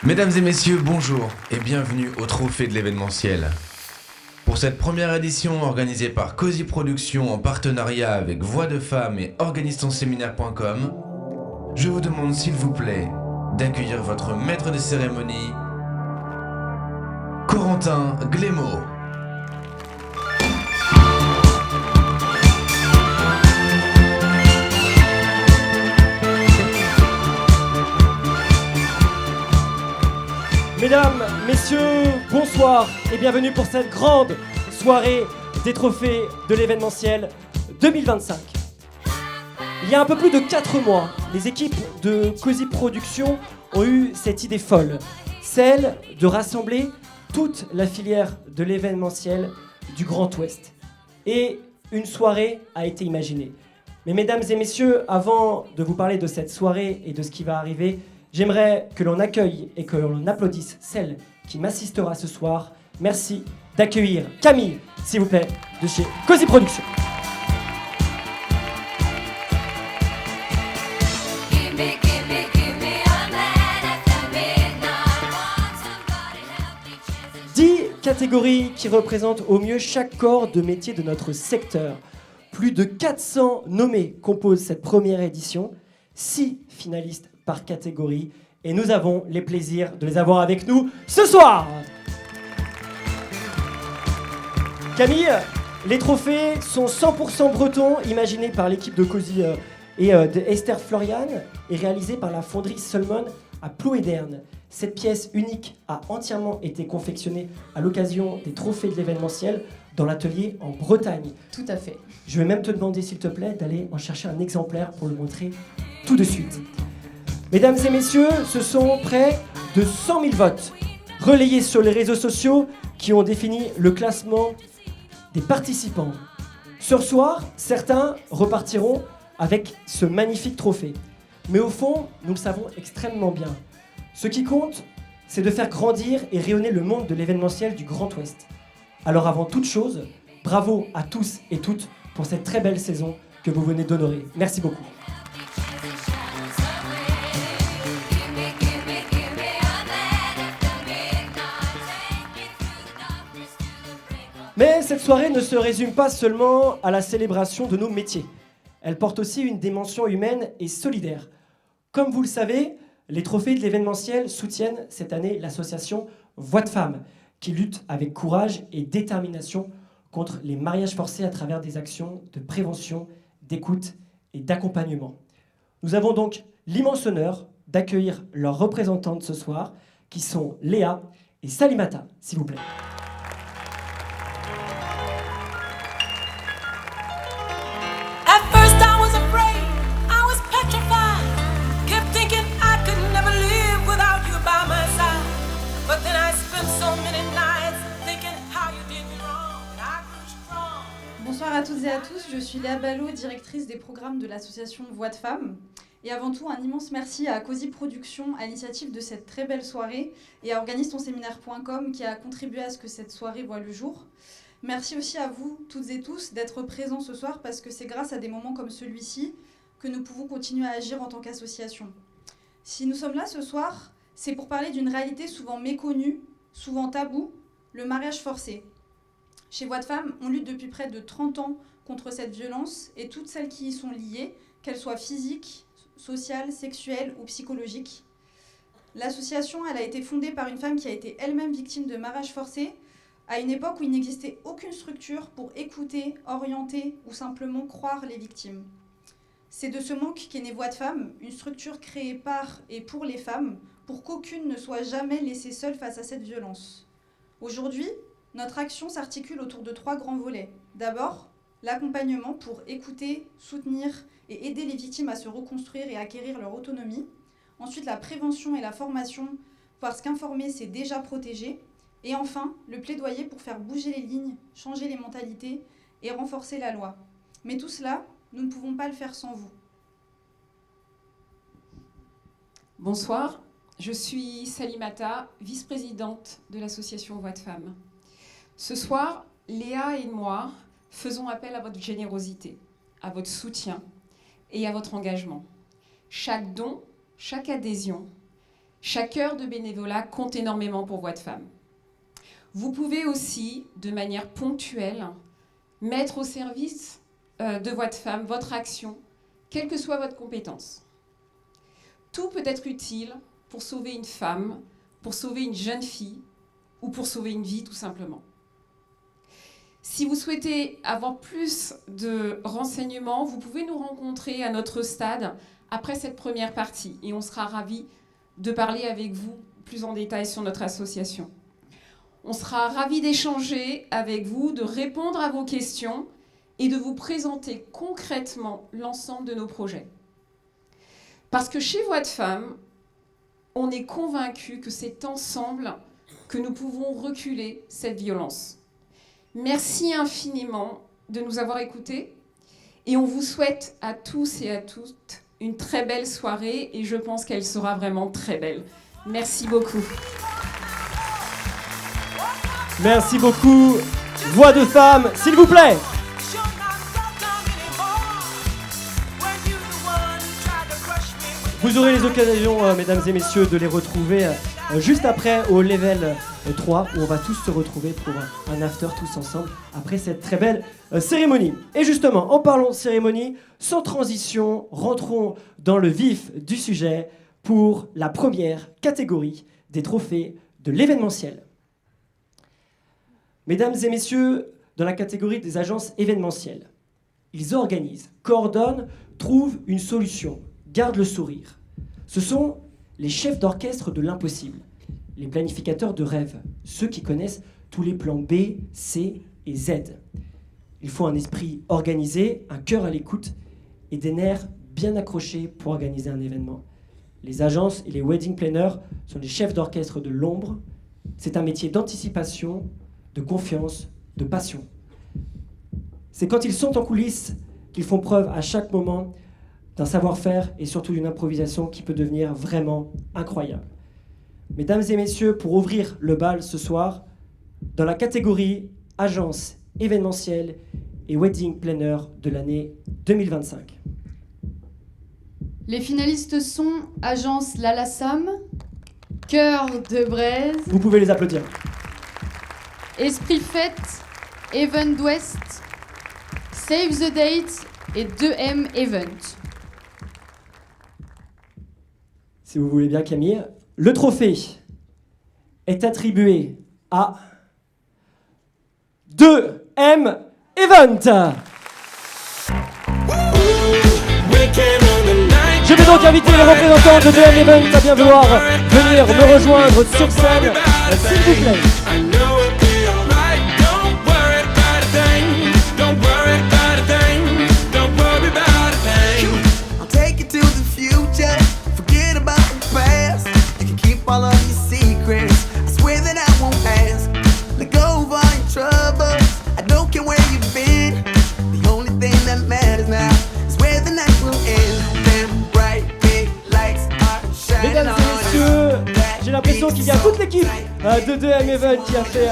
Mesdames et messieurs, bonjour et bienvenue au Trophée de l'événementiel. Pour cette première édition organisée par Cozy Productions en partenariat avec Voix de Femmes et organisetonséminaire.com, je vous demande s'il vous plaît d'accueillir votre maître de cérémonie, Corentin Glémaud. Mesdames, messieurs, bonsoir et bienvenue pour cette grande soirée des trophées de l'événementiel 2025. Il y a un peu plus de 4 mois, les équipes de Cozy Productions ont eu cette idée folle, celle de rassembler toute la filière de l'événementiel du Grand Ouest. Et une soirée a été imaginée. Mais mesdames et messieurs, avant de vous parler de cette soirée et de ce qui va arriver, j'aimerais que l'on accueille et que l'on applaudisse celle qui m'assistera ce soir. Merci d'accueillir Camille, s'il vous plaît, de chez Cozy Productions. Catégories qui représentent au mieux chaque corps de métier de notre secteur. Plus de 400 nommés composent cette première édition, 6 finalistes par catégorie, et nous avons les plaisirs de les avoir avec nous ce soir. Camille, les trophées sont 100% bretons, imaginés par l'équipe de Cozy et de Esther Florian, et réalisés par la fonderie Solmon à Plouéderne. Cette pièce unique a entièrement été confectionnée à l'occasion des trophées de l'événementiel dans l'atelier en Bretagne. Tout à fait. Je vais même te demander, s'il te plaît, d'aller en chercher un exemplaire pour le montrer tout de suite. Mesdames et messieurs, ce sont près de 100 000 votes relayés sur les réseaux sociaux qui ont défini le classement des participants. Ce soir, certains repartiront avec ce magnifique trophée. Mais au fond, nous le savons extrêmement bien. Ce qui compte, c'est de faire grandir et rayonner le monde de l'événementiel du Grand Ouest. Alors avant toute chose, bravo à tous et toutes pour cette très belle saison que vous venez d'honorer. Merci beaucoup. Mais cette soirée ne se résume pas seulement à la célébration de nos métiers. Elle porte aussi une dimension humaine et solidaire. Comme vous le savez, les trophées de l'événementiel soutiennent cette année l'association Voix de Femmes, qui lutte avec courage et détermination contre les mariages forcés à travers des actions de prévention, d'écoute et d'accompagnement. Nous avons donc l'immense honneur d'accueillir leurs représentantes ce soir, qui sont Léa et Salimata, s'il vous plaît. Bonsoir à toutes et à tous, je suis Léa Ballot, directrice des programmes de l'association Voix de Femmes. Et avant tout, un immense merci à Cozy Productions, à l'initiative de cette très belle soirée, et à organisetonséminaire.com qui a contribué à ce que cette soirée voie le jour. Merci aussi à vous, toutes et tous, d'être présents ce soir, parce que c'est grâce à des moments comme celui-ci que nous pouvons continuer à agir en tant qu'association. Si nous sommes là ce soir, c'est pour parler d'une réalité souvent méconnue, souvent taboue, le mariage forcé. Chez Voix de Femmes, on lutte depuis près de 30 ans contre cette violence et toutes celles qui y sont liées, qu'elles soient physiques, sociales, sexuelles ou psychologiques. L'association, elle a été fondée par une femme qui a été elle-même victime de mariage forcé à une époque où il n'existait aucune structure pour écouter, orienter ou simplement croire les victimes. C'est de ce manque qu'est née Voix de Femmes, une structure créée par et pour les femmes, pour qu'aucune ne soit jamais laissée seule face à cette violence. Aujourd'hui, notre action s'articule autour de 3 grands volets. D'abord, l'accompagnement pour écouter, soutenir et aider les victimes à se reconstruire et acquérir leur autonomie. Ensuite, la prévention et la formation, parce qu'informer, c'est déjà protéger. Et enfin, le plaidoyer pour faire bouger les lignes, changer les mentalités et renforcer la loi. Mais tout cela, nous ne pouvons pas le faire sans vous. Bonsoir, je suis Salimata, vice-présidente de l'association Voix de Femmes. Ce soir, Léa et moi faisons appel à votre générosité, à votre soutien et à votre engagement. Chaque don, chaque adhésion Chaque heure de bénévolat compte énormément pour Voix de Femmes. Vous pouvez aussi, de manière ponctuelle, mettre au service de Voix de Femmes votre action, quelle que soit votre compétence. Tout peut être utile pour sauver une femme, pour sauver une jeune fille ou pour sauver une vie tout simplement. Si vous souhaitez avoir plus de renseignements, vous pouvez nous rencontrer à notre stade après cette première partie et on sera ravis de parler avec vous plus en détail sur notre association. On sera ravis d'échanger avec vous, de répondre à vos questions et de vous présenter concrètement l'ensemble de nos projets. Parce que chez Voix de Femmes, on est convaincus que c'est ensemble que nous pouvons reculer cette violence. Merci infiniment de nous avoir écoutés et on vous souhaite à tous et à toutes une très belle soirée et je pense qu'elle sera vraiment très belle. Merci beaucoup. Merci beaucoup. Voix de Femmes, s'il vous plaît. Vous aurez les occasions, mesdames et messieurs, de les retrouver juste après au level 3, où on va tous se retrouver pour un after tous ensemble, après cette très belle cérémonie. Et justement, en parlant de cérémonie, sans transition, rentrons dans le vif du sujet pour la première catégorie des trophées de l'événementiel. Mesdames et messieurs, dans la catégorie des agences événementielles, ils organisent, coordonnent, trouvent une solution, gardent le sourire. Ce sont les chefs d'orchestre de l'impossible, les planificateurs de rêves, ceux qui connaissent tous les plans B, C et Z. Il faut un esprit organisé, un cœur à l'écoute et des nerfs bien accrochés pour organiser un événement. Les agences et les wedding planners sont les chefs d'orchestre de l'ombre. C'est un métier d'anticipation, de confiance, de passion. C'est quand ils sont en coulisses qu'ils font preuve à chaque moment d'un savoir-faire et surtout d'une improvisation qui peut devenir vraiment incroyable. Mesdames et messieurs, pour ouvrir le bal ce soir, dans la catégorie agence événementielle et wedding planner de l'année 2025. Les finalistes sont Agence Lalassam, Cœur de Braise, Vous pouvez les applaudir. Esprit Fête, Event d'Ouest, Save the Date et 2M Event. Si vous voulez bien, Camille. Le trophée est attribué à 2M Event. Je vais donc inviter les représentants de 2M Event à bien vouloir venir me rejoindre sur scène, s'il vous plaît. All of your secrets, I swear that I won't ask. Let go of all your troubles, I don't care where you've been. The only thing that matters now is where the night will end. Them bright big lights are shining. Mesdames et messieurs, j'ai l'impression qu'il y a toute l'équipe de 2M Event qui a fait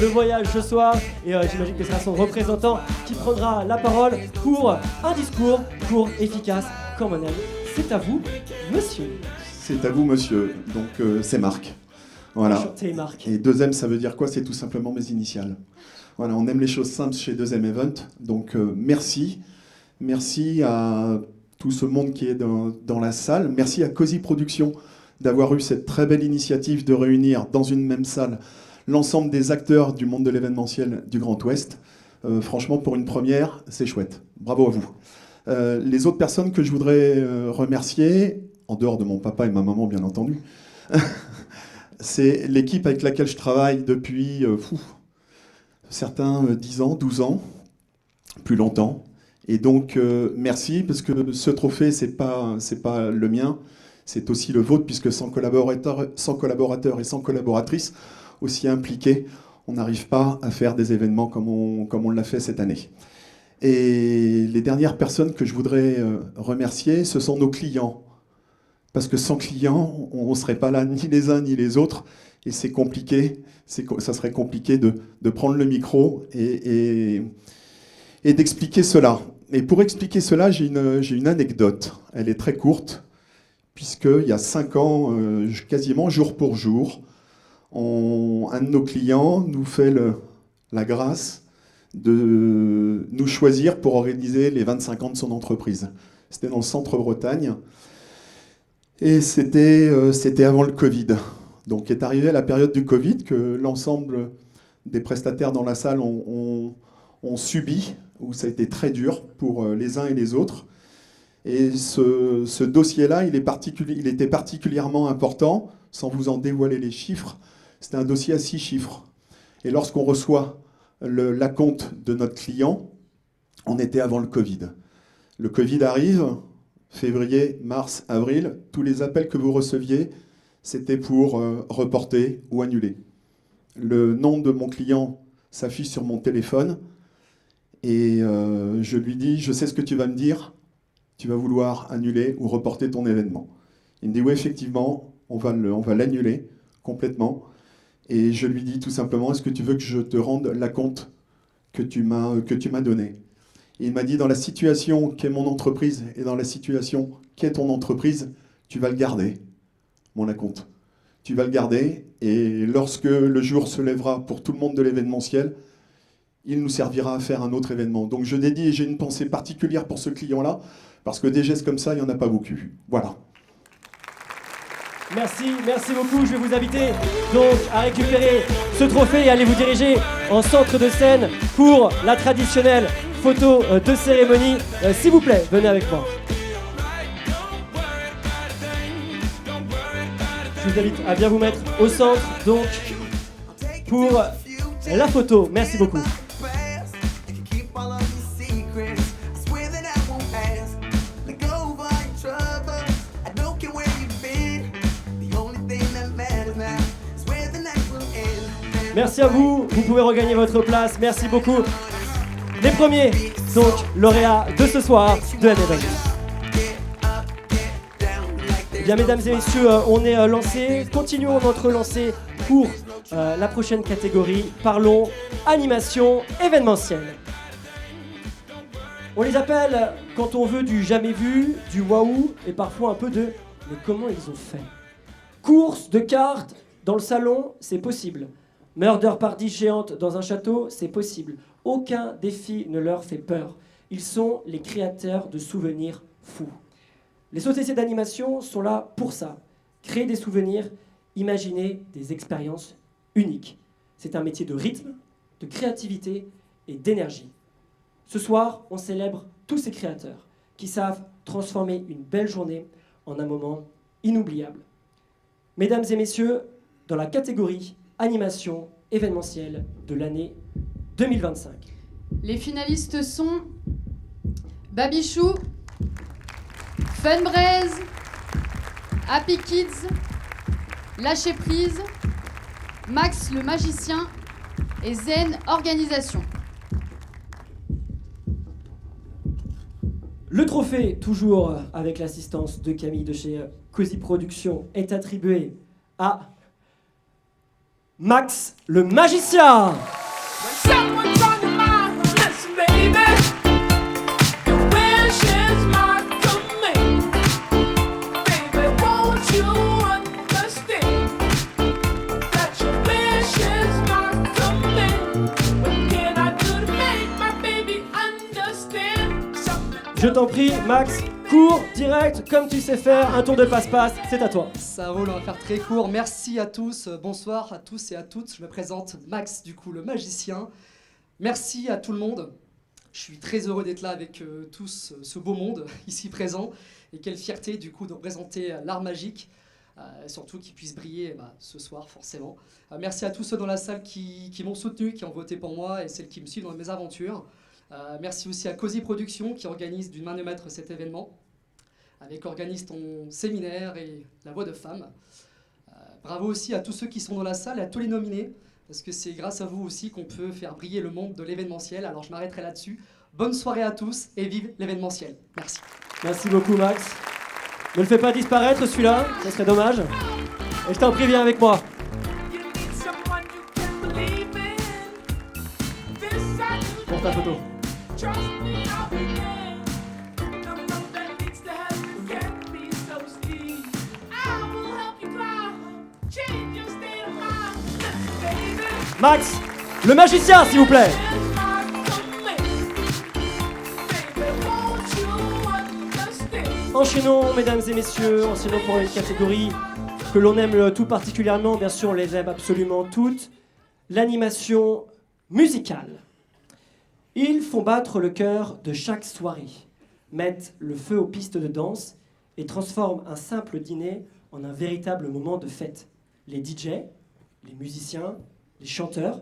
le voyage ce soir et j'imagine que ce sera son représentant qui prendra la parole pour un discours court, efficace, comme on aime. C'est à vous, monsieur. C'est à vous, monsieur. Donc, c'est Marc. Voilà. Enchanté, Marc. Et 2M, ça veut dire quoi? C'est tout simplement mes initiales. Voilà, on aime les choses simples chez 2M Event. Donc, merci. Merci à tout ce monde qui est dans la salle. Merci à Cozy Productions d'avoir eu cette très belle initiative de réunir dans une même salle l'ensemble des acteurs du monde de l'événementiel du Grand Ouest. Franchement, pour une première, c'est chouette. Bravo à vous. Les autres personnes que je voudrais remercier, en dehors de mon papa et ma maman, bien entendu, c'est l'équipe avec laquelle je travaille depuis certains 10 ans, 12 ans, plus longtemps. Et donc, merci, parce que ce trophée, c'est pas le mien, c'est aussi le vôtre, puisque sans collaborateurs et sans collaboratrices aussi impliqués, on n'arrive pas à faire des événements comme on l'a fait cette année. Et les dernières personnes que je voudrais remercier, ce sont nos clients. Parce que sans clients, on ne serait pas là ni les uns ni les autres. Et c'est compliqué, ça serait compliqué de prendre le micro et d'expliquer cela. Et pour expliquer cela, j'ai une anecdote. Elle est très courte, puisqu'il y a 5 ans, quasiment jour pour jour, un de nos clients nous fait la grâce de nous choisir pour organiser les 25 ans de son entreprise. C'était dans le centre-Bretagne, et c'était avant le Covid. Donc est arrivée la période du Covid que l'ensemble des prestataires dans la salle ont subi, où ça a été très dur pour les uns et les autres. Et ce dossier-là, il était particulièrement important, sans vous en dévoiler les chiffres. C'était un dossier à 6 chiffres. Et lorsqu'on reçoit l'acompte de notre client, on était avant le Covid. Le Covid arrive, février, mars, avril. Tous les appels que vous receviez, c'était pour reporter ou annuler. Le nom de mon client s'affiche sur mon téléphone. Et je lui dis, je sais ce que tu vas me dire. Tu vas vouloir annuler ou reporter ton événement. Il me dit, oui, effectivement, on va l'annuler complètement. Et je lui dis tout simplement, est-ce que tu veux que je te rende l'acompte que tu m'as donné? Et il m'a dit, dans la situation qu'est mon entreprise et dans la situation qu'est ton entreprise, tu vas le garder, mon acompte. Tu vas le garder, et lorsque le jour se lèvera pour tout le monde de l'événementiel, il nous servira à faire un autre événement. Donc je dédie, et j'ai une pensée particulière pour ce client-là, parce que des gestes comme ça, il n'y en a pas beaucoup. Voilà. Merci beaucoup. Je vais vous inviter donc à récupérer ce trophée et aller vous diriger en centre de scène pour la traditionnelle photo de cérémonie. S'il vous plaît, venez avec moi. Je vous invite à bien vous mettre au centre donc pour la photo. Merci beaucoup. Merci à vous, vous pouvez regagner votre place, merci beaucoup. Les premiers, donc, lauréats de ce soir de M-Event. Bien, mesdames et messieurs, on est lancé. Continuons notre lancée pour la prochaine catégorie. Parlons animation événementielle. On les appelle, quand on veut, du jamais vu, du waouh, et parfois un peu de mais comment ils ont fait. Course de cartes dans le salon, c'est possible. Murder party géante dans un château, c'est possible. Aucun défi ne leur fait peur. Ils sont les créateurs de souvenirs fous. Les sociétés d'animation sont là pour ça. Créer des souvenirs, imaginer des expériences uniques. C'est un métier de rythme, de créativité et d'énergie. Ce soir, on célèbre tous ces créateurs qui savent transformer une belle journée en un moment inoubliable. Mesdames et messieurs, dans la catégorie animation événementielle de l'année 2025. Les finalistes sont Babichou, Funbraise, Happy Kids, Lâcher Prise, Max le Magicien et Zen Organisation. Le trophée, toujours avec l'assistance de Camille de chez Cozy Productions, est attribué à Max le Magicien. Je t'en prie, Max, cours, direct, comme tu sais faire, un tour de passe-passe, c'est à toi. Ça roule, on va faire très court. Merci à tous, bonsoir à tous et à toutes. Je me présente Max, du coup, le magicien. Merci à tout le monde. Je suis très heureux d'être là avec tous ce beau monde ici présent. Et quelle fierté, du coup, de représenter l'art magique. Surtout qu'ils puissent briller ce soir, forcément. Merci à tous ceux dans la salle qui m'ont soutenu, qui ont voté pour moi et celles qui me suivent dans mes aventures. Merci aussi à Cozy Productions qui organise d'une main de maître cet événement, avec Organise ton séminaire et La Voix de Femme. Bravo aussi à tous ceux qui sont dans la salle et à tous les nominés, parce que c'est grâce à vous aussi qu'on peut faire briller le monde de l'événementiel. Alors je m'arrêterai là-dessus. Bonne soirée à tous et vive l'événementiel. Merci. Merci beaucoup, Max. Ne le fais pas disparaître celui-là, ça serait dommage. Et je t'en prie, viens avec moi. Pour ta photo. Trust me, I'll be there. No, that needs to happen can't be so steep. Max, le magicien, s'il vous plaît. Enchaînons, mesdames et messieurs, enchaînons pour une catégorie que l'on aime tout particulièrement, bien sûr, on les aime absolument toutes, l'animation musicale. Ils font battre le cœur de chaque soirée, mettent le feu aux pistes de danse et transforment un simple dîner en un véritable moment de fête. Les DJ, les musiciens, les chanteurs,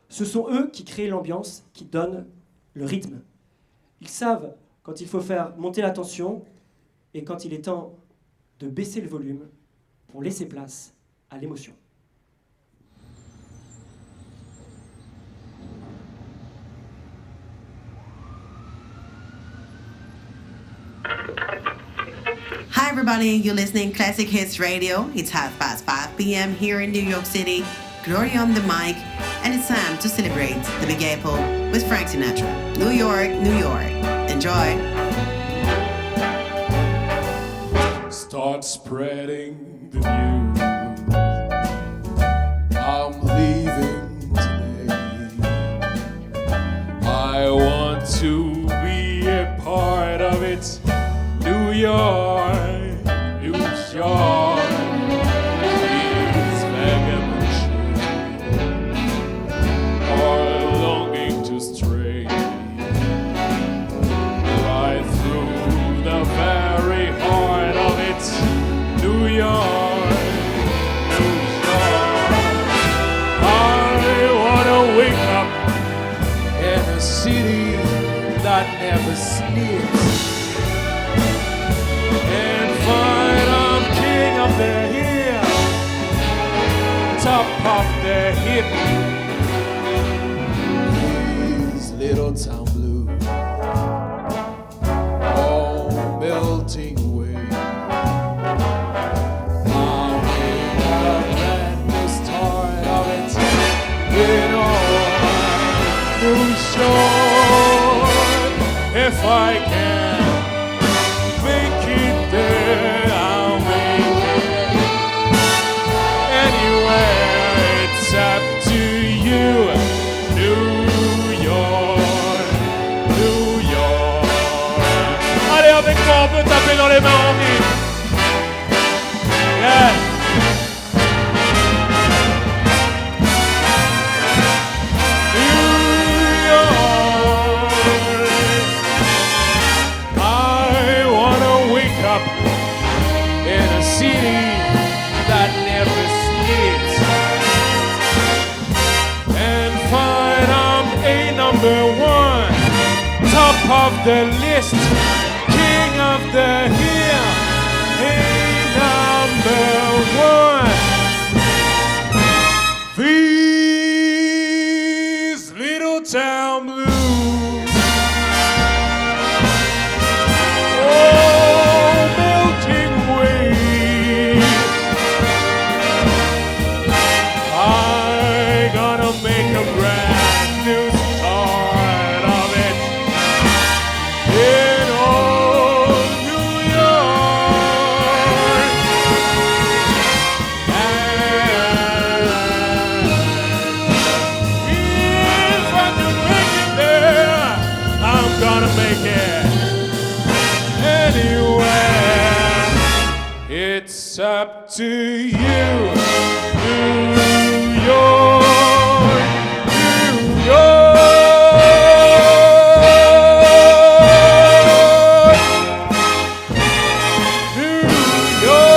ce sont eux qui créent l'ambiance, qui donnent le rythme. Ils savent quand il faut faire monter la tension et quand il est temps de baisser le volume pour laisser place à l'émotion. Hi everybody, you're listening Classic Hits Radio. It's 5 p.m. here in New York City. Gloria on the mic, and it's time to celebrate the Big Apple with Frank Sinatra. New York, New York. Enjoy. Start spreading the news. I'm leaving today. I want to be a part of it. New York, New York. These vagabond shades are longing to stray right through the very heart of it. New York, New York. I wanna wake up in a city that never sleeps and find I'm king of the hill, top of the hip. These little town blues all melting away. I'm in a brand new start of it. In all New York, if I can make it there, I'll make it. Anywhere, it's up to you. New York, New York. Allez, avec moi, on peut taper dans les mains en ville. Yeah. New York. I wanna wake up in a city that never sleeps and find I'm a number one, top of the list, king of the hill, a number one. These little town blues, oh, melting away. I gonna make a brand new start of it in old New York. And if I can make it there, I'm gonna make it anywhere. It's up to you, New York, New York, New York.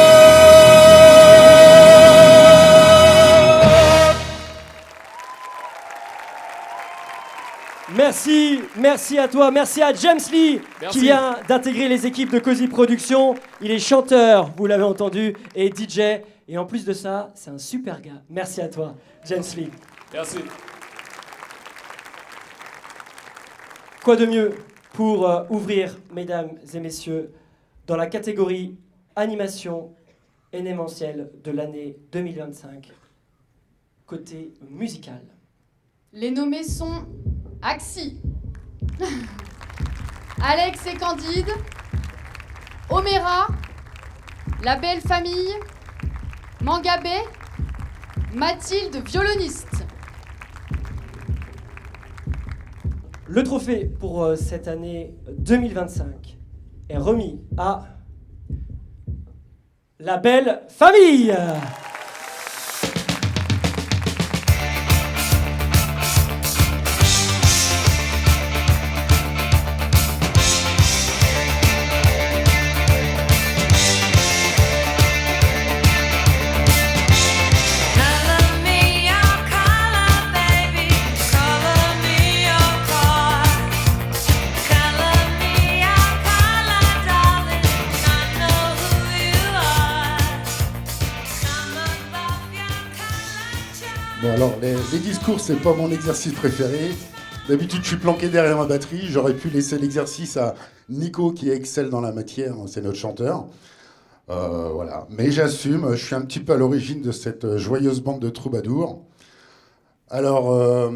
Merci à toi, merci à James Lee Merci. qui vient d'intégrer les équipes de Cozy Productions. Il est chanteur, vous l'avez entendu, et DJ. Et en plus de ça, c'est un super gars. Merci à toi, James Lee. Merci. Quoi de mieux pour ouvrir, mesdames et messieurs, dans la catégorie animation événementielle de l'année 2025, côté musical. Les nommés sont Axi, Alex et Candide, Oméra, La Belle Famille, Mangabé, Mathilde, violoniste. Le trophée pour cette année 2025 est remis à la belle famille. Bon alors, les discours, c'est pas mon exercice préféré. D'habitude, je suis planqué derrière ma batterie. J'aurais pu laisser l'exercice à Nico, qui excelle dans la matière. C'est notre chanteur. Voilà. Mais j'assume, je suis un petit peu à l'origine de cette joyeuse bande de troubadours. Alors,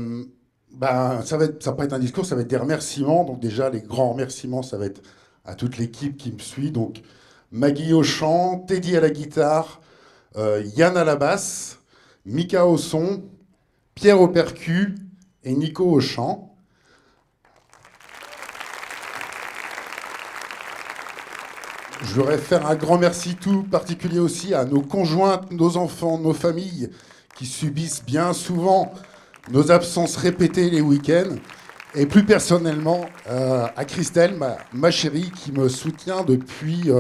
ça va pas être un discours, ça va être des remerciements. Donc déjà, les grands remerciements, ça va être à toute l'équipe qui me suit. Donc, Maggie au chant, Teddy à la guitare, Yann à la basse, Mika au son, Pierre au percu et Nico au chant. Je voudrais faire un grand merci tout particulier aussi à nos conjointes, nos enfants, nos familles qui subissent bien souvent nos absences répétées les week-ends. Et plus personnellement, à Christelle, ma chérie, qui me soutient depuis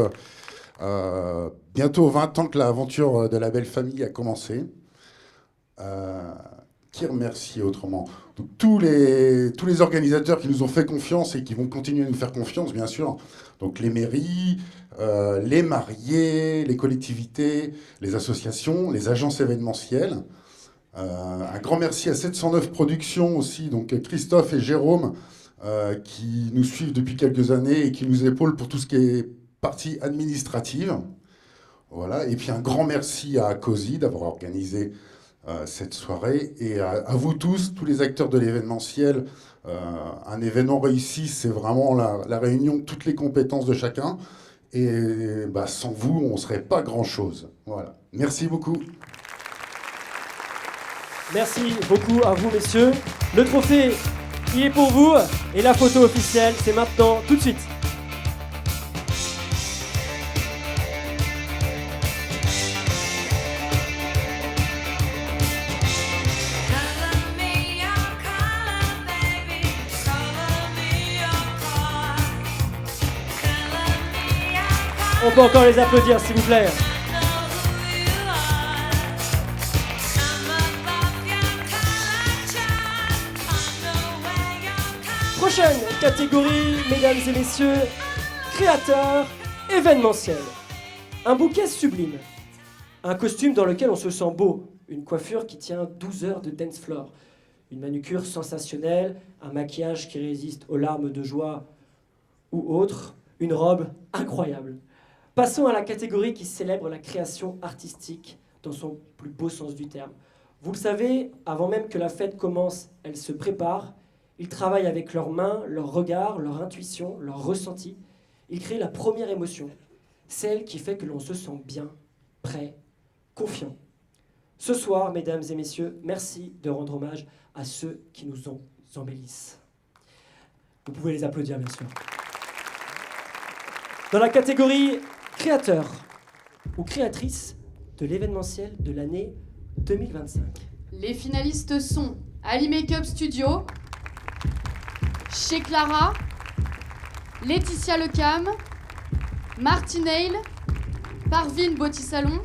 bientôt 20 ans que l'aventure de la belle famille a commencé. Qui remercie autrement donc, tous les organisateurs qui nous ont fait confiance et qui vont continuer à nous faire confiance, bien sûr. Donc les mairies, les mariés, les collectivités, les associations, les agences événementielles. Un grand merci à 709 Productions aussi, donc Christophe et Jérôme, qui nous suivent depuis quelques années et qui nous épaulent pour tout ce qui est partie administrative. Voilà. Et puis un grand merci à COSI d'avoir organisé cette soirée, et à vous tous les acteurs de l'événementiel. Un événement réussi, c'est vraiment la réunion de toutes les compétences de chacun, et sans vous, on ne serait pas grand-chose. Voilà. Merci beaucoup. Merci beaucoup à vous, messieurs. Le trophée, il est pour vous, et la photo officielle, c'est maintenant, tout de suite. On peut encore les applaudir, s'il vous plaît. Prochaine catégorie, mesdames et messieurs, créateurs événementiels. Un bouquet sublime, un costume dans lequel on se sent beau, une coiffure qui tient 12 heures de dance floor, une manucure sensationnelle, un maquillage qui résiste aux larmes de joie ou autre, une robe incroyable. Passons à la catégorie qui célèbre la création artistique dans son plus beau sens du terme. Vous le savez, avant même que la fête commence, elle se prépare. Ils travaillent avec leurs mains, leur regard, leur intuition, leur ressenti. Ils créent la première émotion, celle qui fait que l'on se sent bien, prêt, confiant. Ce soir, mesdames et messieurs, merci de rendre hommage à ceux qui nous embellissent. Vous pouvez les applaudir, bien sûr. Dans la catégorie créateur ou créatrice de l'événementiel de l'année 2025. Les finalistes sont Ali Makeup Studio, Chez Clara, Laetitia Lecam, Martinail, Parvin Beauty Salon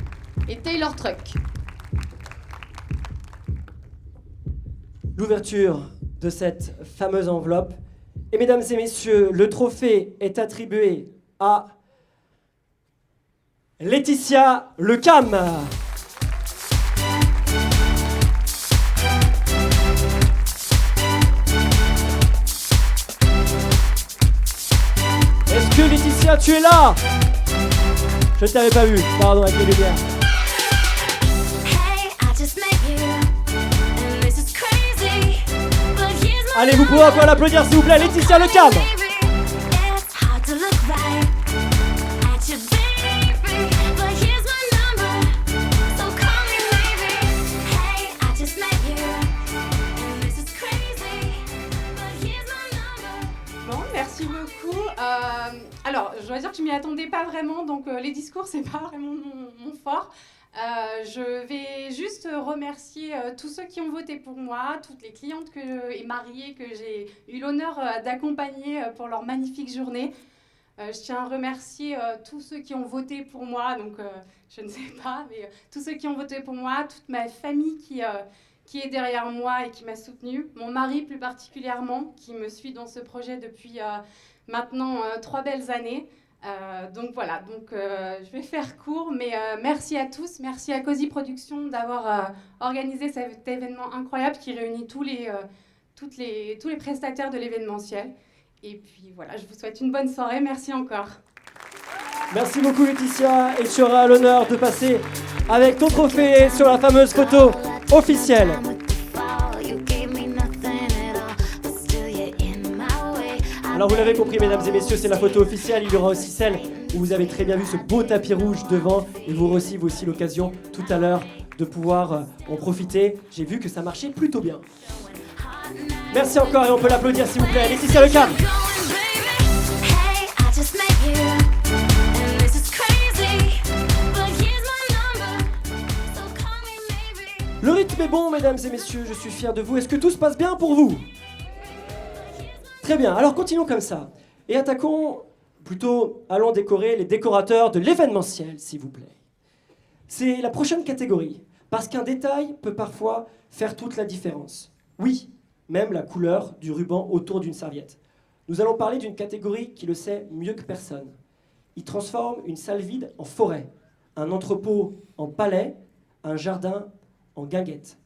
et Taylor Truck. L'ouverture de cette fameuse enveloppe. Et mesdames et messieurs, le trophée est attribué à Laetitia Lecam. Est-ce que Laetitia, tu es là? Je ne t'avais pas vu, pardon, avec les lumières. Allez, vous pouvez encore l'applaudir s'il vous plaît, Laetitia Lecam. Alors, je dois dire que je m'y attendais pas vraiment, donc les discours, c'est pas vraiment mon fort. Je vais juste remercier tous ceux qui ont voté pour moi, toutes les clientes et mariées que j'ai eu l'honneur d'accompagner pour leur magnifique journée. Je tiens à remercier tous ceux qui ont voté pour moi, donc je ne sais pas, mais tous ceux qui ont voté pour moi, toute ma famille qui est derrière moi et qui m'a soutenue, mon mari plus particulièrement, qui me suit dans ce projet depuis maintenant 3 belles années. Donc voilà, je vais faire court, mais merci à tous, merci à Cozy Productions d'avoir organisé cet événement incroyable qui réunit tous les prestataires de l'événementiel. Et puis voilà, je vous souhaite une bonne soirée, merci encore. Merci beaucoup Laetitia, et tu auras l'honneur de passer avec ton trophée sur la fameuse photo officielle. Alors vous l'avez compris mesdames et messieurs, c'est la photo officielle, il y aura aussi celle où vous avez très bien vu ce beau tapis rouge devant, et vous aurez aussi l'occasion tout à l'heure de pouvoir en profiter. J'ai vu que ça marchait plutôt bien. Merci encore et on peut l'applaudir s'il vous plaît, Laetitia Lecam. Le rythme est bon mesdames et messieurs, je suis fier de vous. Est-ce que tout se passe bien pour vous ? Très bien, alors continuons comme ça. Et allons décorer les décorateurs de l'événementiel, s'il vous plaît. C'est la prochaine catégorie, parce qu'un détail peut parfois faire toute la différence. Oui, même la couleur du ruban autour d'une serviette. Nous allons parler d'une catégorie qui le sait mieux que personne. Il transforme une salle vide en forêt, un entrepôt en palais, un jardin en guinguette.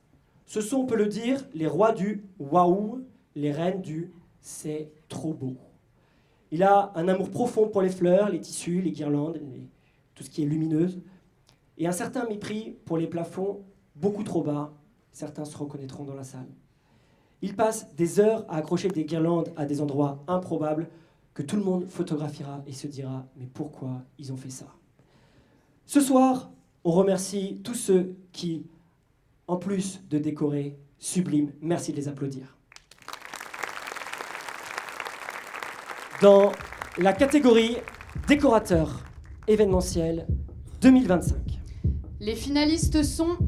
Ce sont, on peut le dire, les rois du waouh, les reines du c'est trop beau. Il a un amour profond pour les fleurs, les tissus, les guirlandes, tout ce qui est lumineuse, et un certain mépris pour les plafonds beaucoup trop bas. Certains se reconnaîtront dans la salle. Il passe des heures à accrocher des guirlandes à des endroits improbables que tout le monde photographiera et se dira « mais pourquoi ils ont fait ça ?» Ce soir, on remercie tous ceux qui, en plus de décorer, subliment. Merci de les applaudir. Dans la catégorie décorateur événementiel 2025. Les finalistes sont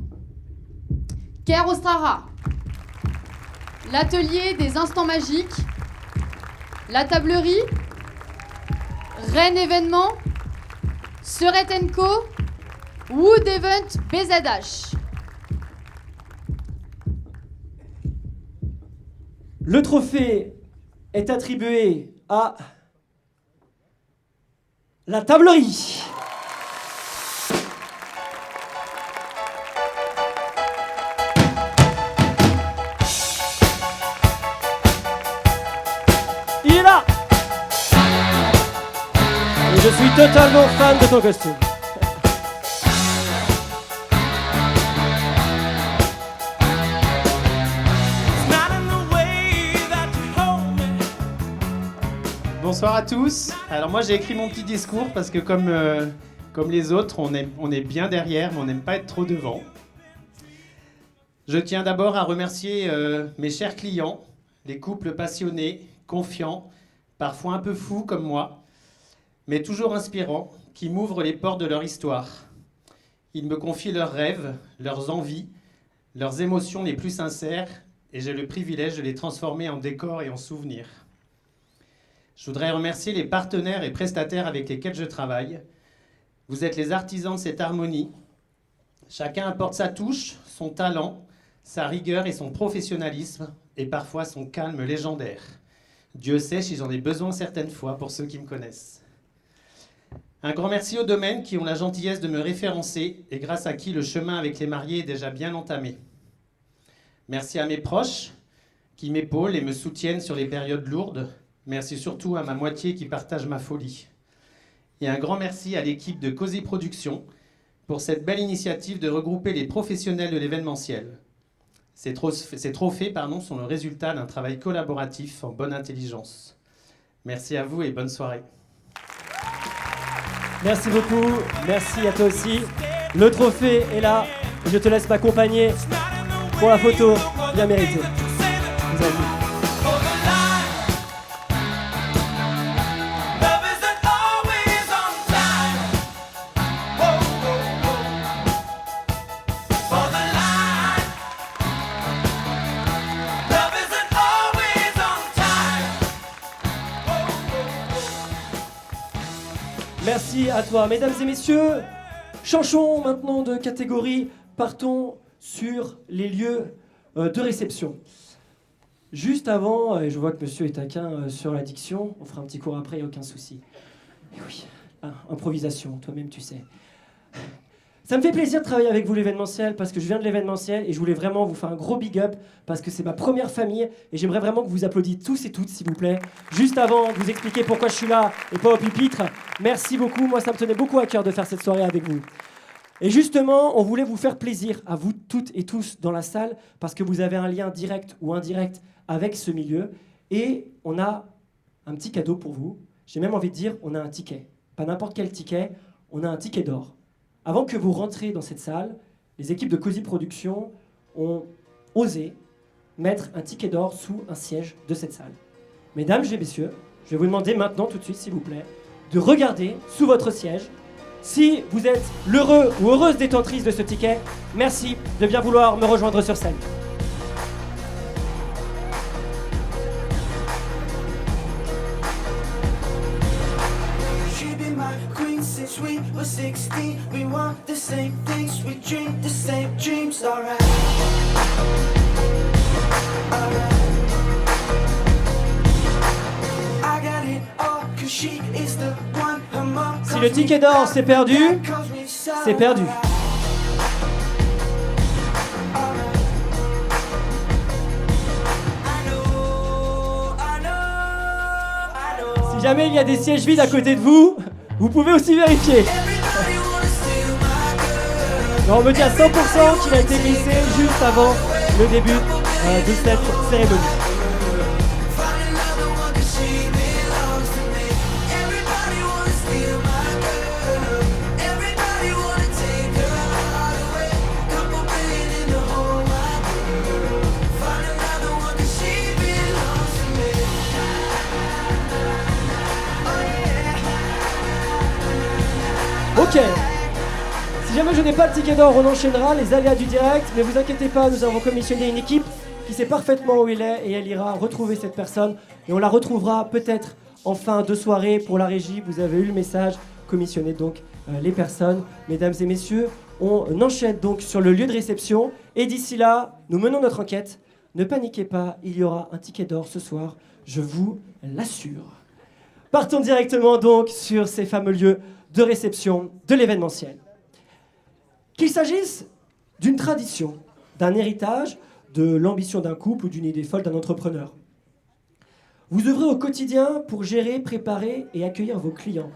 Ker Ostrara, l'atelier des instants magiques, la tablerie, Rennes Événement, Seret & Co, Wood Event BZH. Le trophée est attribué à la tablerie. Il est là. Et je suis totalement fan de ton costume. Bonsoir à tous. Alors moi j'ai écrit mon petit discours parce que comme les autres, on est bien derrière, mais on n'aime pas être trop devant. Je tiens d'abord à remercier mes chers clients, les couples passionnés, confiants, parfois un peu fous comme moi, mais toujours inspirants, qui m'ouvrent les portes de leur histoire. Ils me confient leurs rêves, leurs envies, leurs émotions les plus sincères, et j'ai le privilège de les transformer en décors et en souvenirs. Je voudrais remercier les partenaires et prestataires avec lesquels je travaille. Vous êtes les artisans de cette harmonie. Chacun apporte sa touche, son talent, sa rigueur et son professionnalisme, et parfois son calme légendaire. Dieu sait si j'en ai besoin certaines fois pour ceux qui me connaissent. Un grand merci aux domaines qui ont la gentillesse de me référencer et grâce à qui le chemin avec les mariés est déjà bien entamé. Merci à mes proches qui m'épaulent et me soutiennent sur les périodes lourdes. Merci surtout à ma moitié qui partage ma folie. Et un grand merci à l'équipe de Cozy Productions pour cette belle initiative de regrouper les professionnels de l'événementiel. Ces trophées sont le résultat d'un travail collaboratif en bonne intelligence. Merci à vous et bonne soirée. Merci beaucoup, merci à toi aussi. Le trophée est là, je te laisse m'accompagner pour la photo bien méritée. Vous avez vu. Love isn't all Merci à toi. Mesdames et messieurs, changeons maintenant de catégorie. Partons sur les lieux de réception. Juste avant, et je vois que monsieur est taquin sur l'addiction, on fera un petit cours après, il n'y a aucun souci. Et oui, improvisation, toi-même tu sais. Ça me fait plaisir de travailler avec vous l'événementiel parce que je viens de l'événementiel et je voulais vraiment vous faire un gros big up parce que c'est ma première famille et j'aimerais vraiment que vous applaudiez tous et toutes s'il vous plaît. Juste avant de vous expliquer pourquoi je suis là et pas au pupitre, merci beaucoup, moi ça me tenait beaucoup à cœur de faire cette soirée avec vous. Et justement, on voulait vous faire plaisir à vous toutes et tous dans la salle parce que vous avez un lien direct ou indirect avec ce milieu et on a un petit cadeau pour vous. J'ai même envie de dire, on a un ticket. Pas n'importe quel ticket, on a un ticket d'or. Avant que vous rentriez dans cette salle, les équipes de Cozy Productions ont osé mettre un ticket d'or sous un siège de cette salle. Mesdames et messieurs, je vais vous demander maintenant tout de suite, s'il vous plaît, de regarder sous votre siège. Si vous êtes l'heureux ou heureuse détentrice de ce ticket, merci de bien vouloir me rejoindre sur scène. Since we were 16, we want the same things, we dream the same dreams, alright. I got it all, cause she is the one, her mom. Si le ticket d'or s'est perdu, c'est perdu. Si jamais il y a des sièges vides à côté de vous, vous pouvez aussi vérifier. Non, on me dit à 100% qu'il a été glissé juste avant le début de cette cérémonie. Ok. Si jamais je n'ai pas le ticket d'or, on enchaînera les aléas du direct. Mais vous inquiétez pas, nous avons commissionné une équipe qui sait parfaitement où il est et elle ira retrouver cette personne. Et on la retrouvera peut-être en fin de soirée pour la régie. Vous avez eu le message, commissionnez donc les personnes. Mesdames et messieurs, on enchaîne donc sur le lieu de réception. Et d'ici là, nous menons notre enquête. Ne paniquez pas, il y aura un ticket d'or ce soir, je vous l'assure. Partons directement donc sur ces fameux lieux de réception de l'événementiel. Qu'il s'agisse d'une tradition, d'un héritage, de l'ambition d'un couple ou d'une idée folle d'un entrepreneur. Vous œuvrez au quotidien pour gérer, préparer et accueillir vos clients.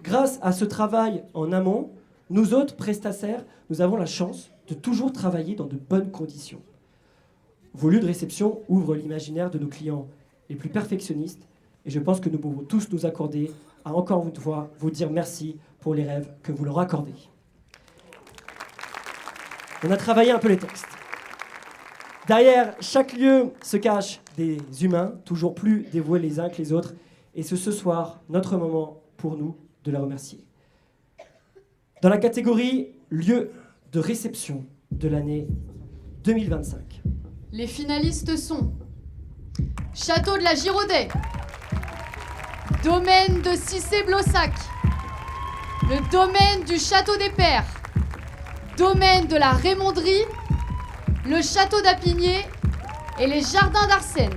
Grâce à ce travail en amont, nous autres prestataires, nous avons la chance de toujours travailler dans de bonnes conditions. Vos lieux de réception ouvrent l'imaginaire de nos clients les plus perfectionnistes et je pense que nous pouvons tous nous accorder à encore une fois vous dire merci pour les rêves que vous leur accordez. On a travaillé un peu les textes. Derrière chaque lieu se cachent des humains, toujours plus dévoués les uns que les autres, et c'est ce soir notre moment pour nous de les remercier. Dans la catégorie lieu de réception de l'année 2025. Les finalistes sont Château de la Giraudet, Domaine de Cissé-Blossac, le domaine du Château des Pères, Domaine de la Raymonderie, le Château d'Apigné et les Jardins d'Arsène.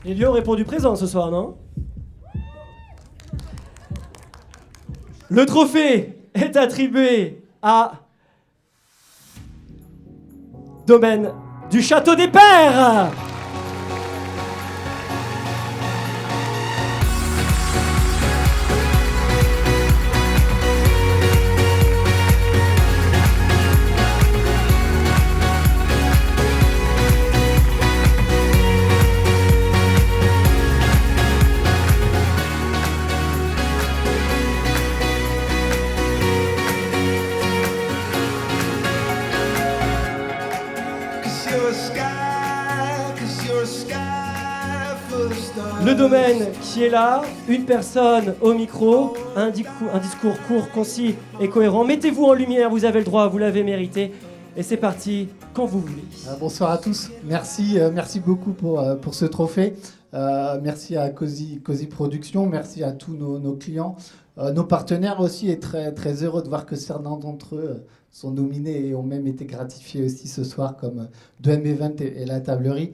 Les lieux ont répondu présent ce soir, non ? Le trophée est attribué à Domaine du Château des Pères. Le domaine qui est là, une personne au micro, un discours court, concis et cohérent. Mettez-vous en lumière, vous avez le droit, vous l'avez mérité. Et c'est parti quand vous voulez. Bonsoir à tous. Merci beaucoup pour ce trophée. Merci à Cozy Productions, merci à tous nos clients, nos partenaires aussi, et très, très heureux de voir que certains d'entre eux sont nominés et ont même été gratifiés aussi ce soir, comme 2M Event et la Tablerie.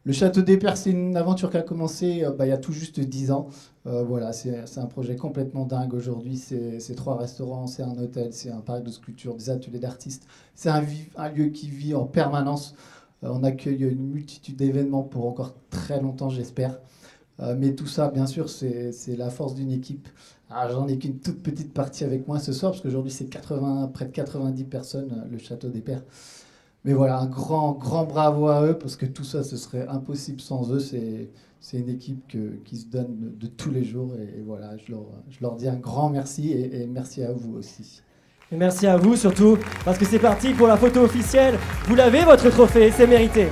Le Château des Pères, c'est une aventure qui a commencé il y a tout juste 10 ans. Voilà, c'est un projet complètement dingue aujourd'hui. C'est 3 restaurants, c'est un hôtel, c'est un parc de sculpture, des ateliers d'artistes. C'est un lieu qui vit en permanence. On accueille une multitude d'événements pour encore très longtemps, j'espère. Mais tout ça, bien sûr, c'est la force d'une équipe. Alors, j'en ai qu'une toute petite partie avec moi ce soir, parce qu'aujourd'hui, c'est près de 90 personnes, le Château des Pères. Mais voilà, un grand bravo à eux, parce que tout ça, ce serait impossible sans eux. C'est une équipe qui se donne de tous les jours. Et voilà, je leur dis un grand merci, et merci à vous aussi. Et merci à vous surtout, parce que c'est parti pour la photo officielle. Vous l'avez, votre trophée, c'est mérité.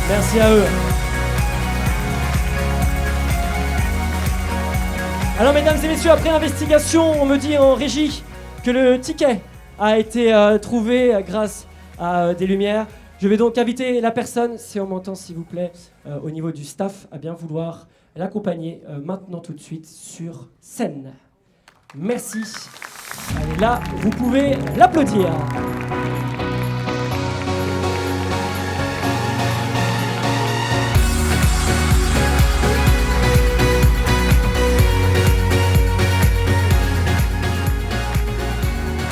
Merci à eux. Alors mesdames et messieurs, après investigation, on me dit en régie que le ticket a été trouvé grâce à des lumières. Je vais donc inviter la personne, si on m'entend s'il vous plaît, au niveau du staff, à bien vouloir l'accompagner maintenant tout de suite sur scène. Merci. Allez, là, vous pouvez l'applaudir.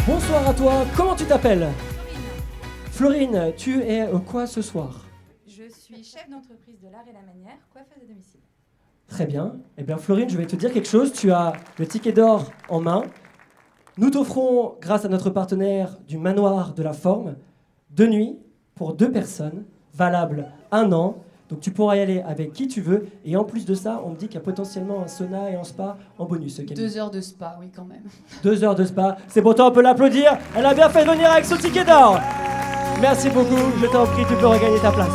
Bonsoir à toi, comment tu t'appelles ? Florine, tu es quoi ce soir ? Je suis chef d'entreprise de l'art et la manière, coiffeuse à domicile. Très bien. Eh bien Florine, je vais te dire quelque chose, tu as le ticket d'or en main. Nous t'offrons, grâce à notre partenaire du Manoir de la Forme, 2 nuits pour 2 personnes, valable 1 an. Donc tu pourras y aller avec qui tu veux. Et en plus de ça, on me dit qu'il y a potentiellement un sauna et un spa en bonus. 2 heures de spa, oui quand même. 2 heures de spa, c'est bon, on peut l'applaudir. Elle a bien fait de venir avec son ticket d'or. Merci beaucoup, je t'en prie, tu peux regagner ta place.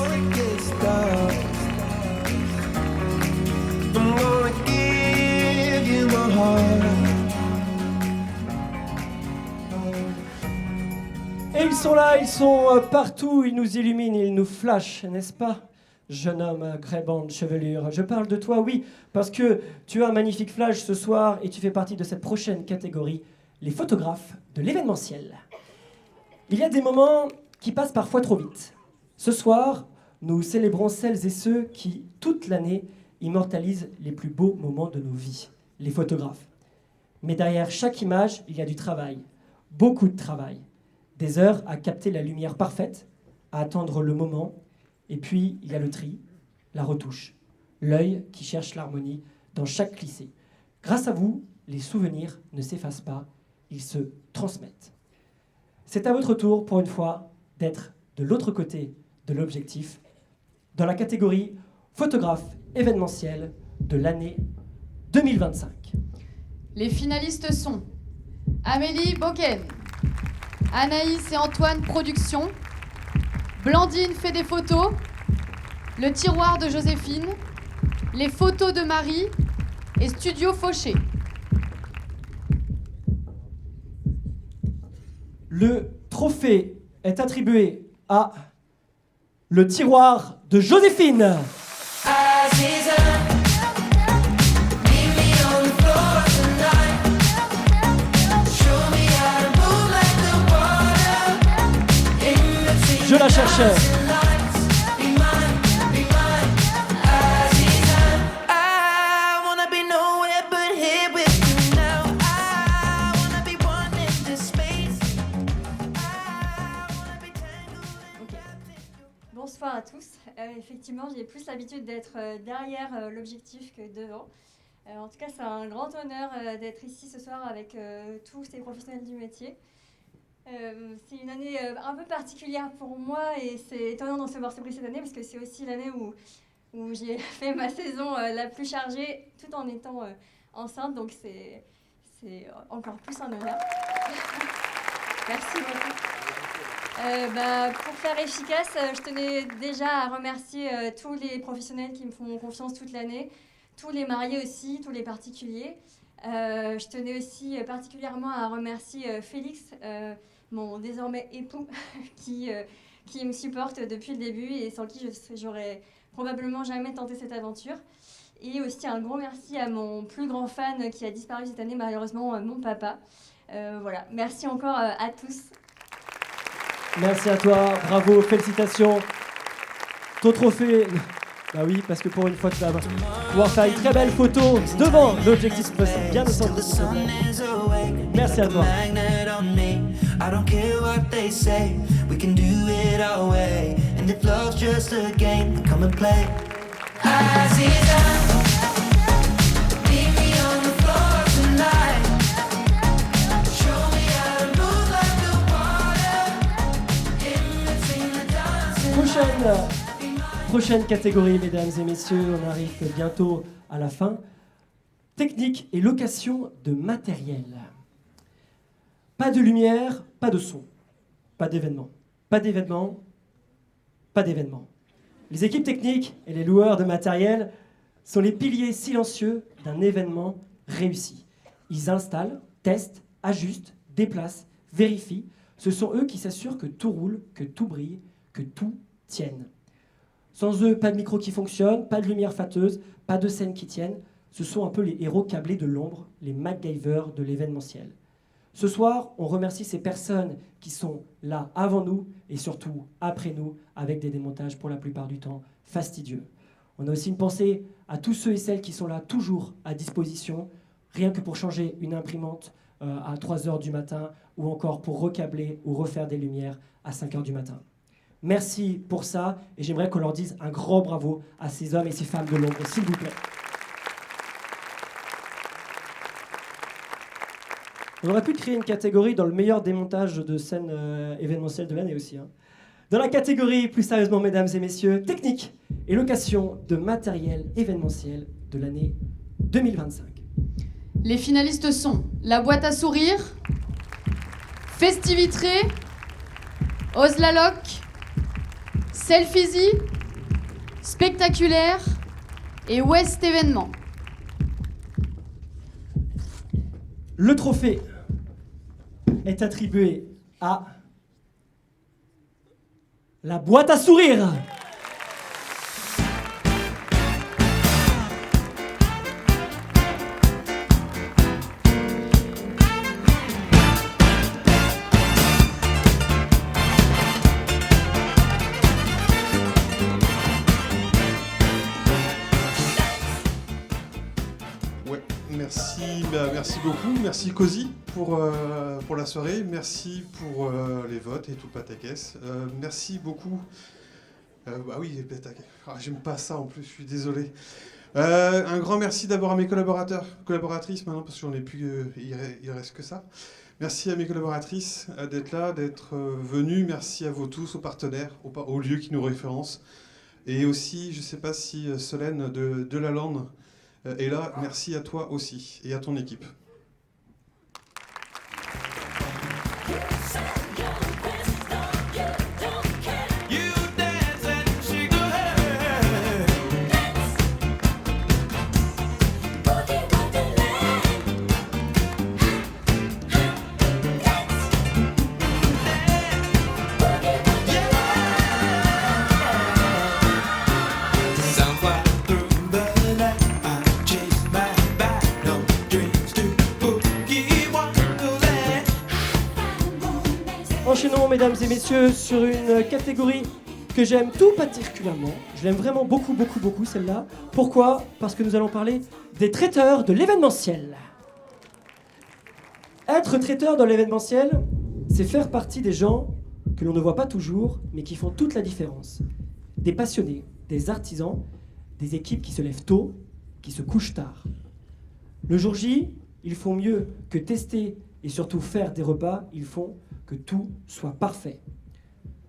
Et ils sont là, ils sont partout, ils nous illuminent, ils nous flashent, n'est-ce pas ? Jeune homme à grébande chevelure, je parle de toi, oui, parce que tu as un magnifique flash ce soir et tu fais partie de cette prochaine catégorie, les photographes de l'événementiel. Il y a des moments qui passent parfois trop vite. Ce soir, nous célébrons celles et ceux qui, toute l'année, immortalisent les plus beaux moments de nos vies, les photographes. Mais derrière chaque image, il y a du travail, beaucoup de travail. Des heures à capter la lumière parfaite, à attendre le moment. Et puis, il y a le tri, la retouche, l'œil qui cherche l'harmonie dans chaque cliché. Grâce à vous, les souvenirs ne s'effacent pas, ils se transmettent. C'est à votre tour, pour une fois, d'être de l'autre côté de l'objectif, dans la catégorie photographe événementiel de l'année 2025. Les finalistes sont Amélie Boken, Anaïs et Antoine Production, Blandine fait des photos, le tiroir de Joséphine, les photos de Marie et Studio Fauché. Le trophée est attribué à le tiroir de Joséphine. Je la cherchais. Bonsoir à tous. Effectivement, j'ai plus l'habitude d'être derrière l'objectif que devant. En tout cas, c'est un grand honneur d'être ici ce soir avec tous ces professionnels du métier. C'est une année un peu particulière pour moi et c'est étonnant d'en savoir ce prix cette année parce que c'est aussi l'année où où j'ai fait ma saison la plus chargée tout en étant enceinte, donc c'est encore plus un honneur. Merci beaucoup. Pour faire efficace, je tenais déjà à remercier tous les professionnels qui me font confiance toute l'année, tous les mariés aussi, tous les particuliers. Je tenais aussi particulièrement à remercier Félix, mon désormais époux, qui me supporte depuis le début et sans qui j'aurais probablement jamais tenté cette aventure. Et aussi un gros merci à mon plus grand fan qui a disparu cette année, malheureusement, mon papa. Voilà, merci encore à tous. Merci à toi, bravo, félicitations. Ton trophée, bah oui, parce que pour une fois tu vas pouvoir faire une très belle photo devant l'objectif possible, bien au centre du sommet. Merci à toi. I don't care what they say, we can do it our way. And if love's just a game, then come and play. Aziza, leave me on the floor tonight. Show me how to move like the water in between the dancing. Prochaine catégorie, mesdames et messieurs, on arrive bientôt à la fin. Technique et location de matériel. Pas de lumière, pas de son, pas d'événement. Pas d'événement, pas d'événement. Les équipes techniques et les loueurs de matériel sont les piliers silencieux d'un événement réussi. Ils installent, testent, ajustent, déplacent, vérifient. Ce sont eux qui s'assurent que tout roule, que tout brille, que tout tienne. Sans eux, pas de micro qui fonctionne, pas de lumière fâteuse, pas de scène qui tienne. Ce sont un peu les héros câblés de l'ombre, les MacGyver de l'événementiel. Ce soir, on remercie ces personnes qui sont là avant nous et surtout après nous, avec des démontages pour la plupart du temps fastidieux. On a aussi une pensée à tous ceux et celles qui sont là toujours à disposition, rien que pour changer une imprimante à 3h du matin ou encore pour recabler ou refaire des lumières à 5h du matin. Merci pour ça et j'aimerais qu'on leur dise un grand bravo à ces hommes et ces femmes de l'ombre, s'il vous plaît. On aurait pu créer une catégorie dans le meilleur démontage de scènes événementielles de l'année aussi. Dans la catégorie, plus sérieusement, mesdames et messieurs, technique et location de matériel événementiel de l'année 2025. Les finalistes sont la boîte à sourire, Festivitré, Oslaloc, Selfiezy, Spectaculaire et West Événement. Le trophée est attribué à la boîte à sourire. Merci beaucoup, merci Cozy pour la soirée, merci pour les votes et tout le pataquès. Merci beaucoup. Oui, les pataquès. J'aime pas ça en plus, je suis désolé. Un grand merci d'abord à mes collaboratrices maintenant, parce que j'en ai plus, il reste que ça. Merci à mes collaboratrices d'être là, d'être venues. Merci à vous tous, aux partenaires, aux lieux qui nous référencent. Et aussi, je ne sais pas si Solène de La Lande est là, merci à toi aussi et à ton équipe. Enchaînons, mesdames et messieurs, sur une catégorie que j'aime tout particulièrement. Je l'aime vraiment beaucoup, beaucoup, beaucoup, celle-là. Pourquoi ? Parce que nous allons parler des traiteurs de l'événementiel. Être traiteur dans l'événementiel, c'est faire partie des gens que l'on ne voit pas toujours, mais qui font toute la différence. Des passionnés, des artisans, des équipes qui se lèvent tôt, qui se couchent tard. Le jour J, ils font mieux que tester et surtout faire des repas, ils font que tout soit parfait.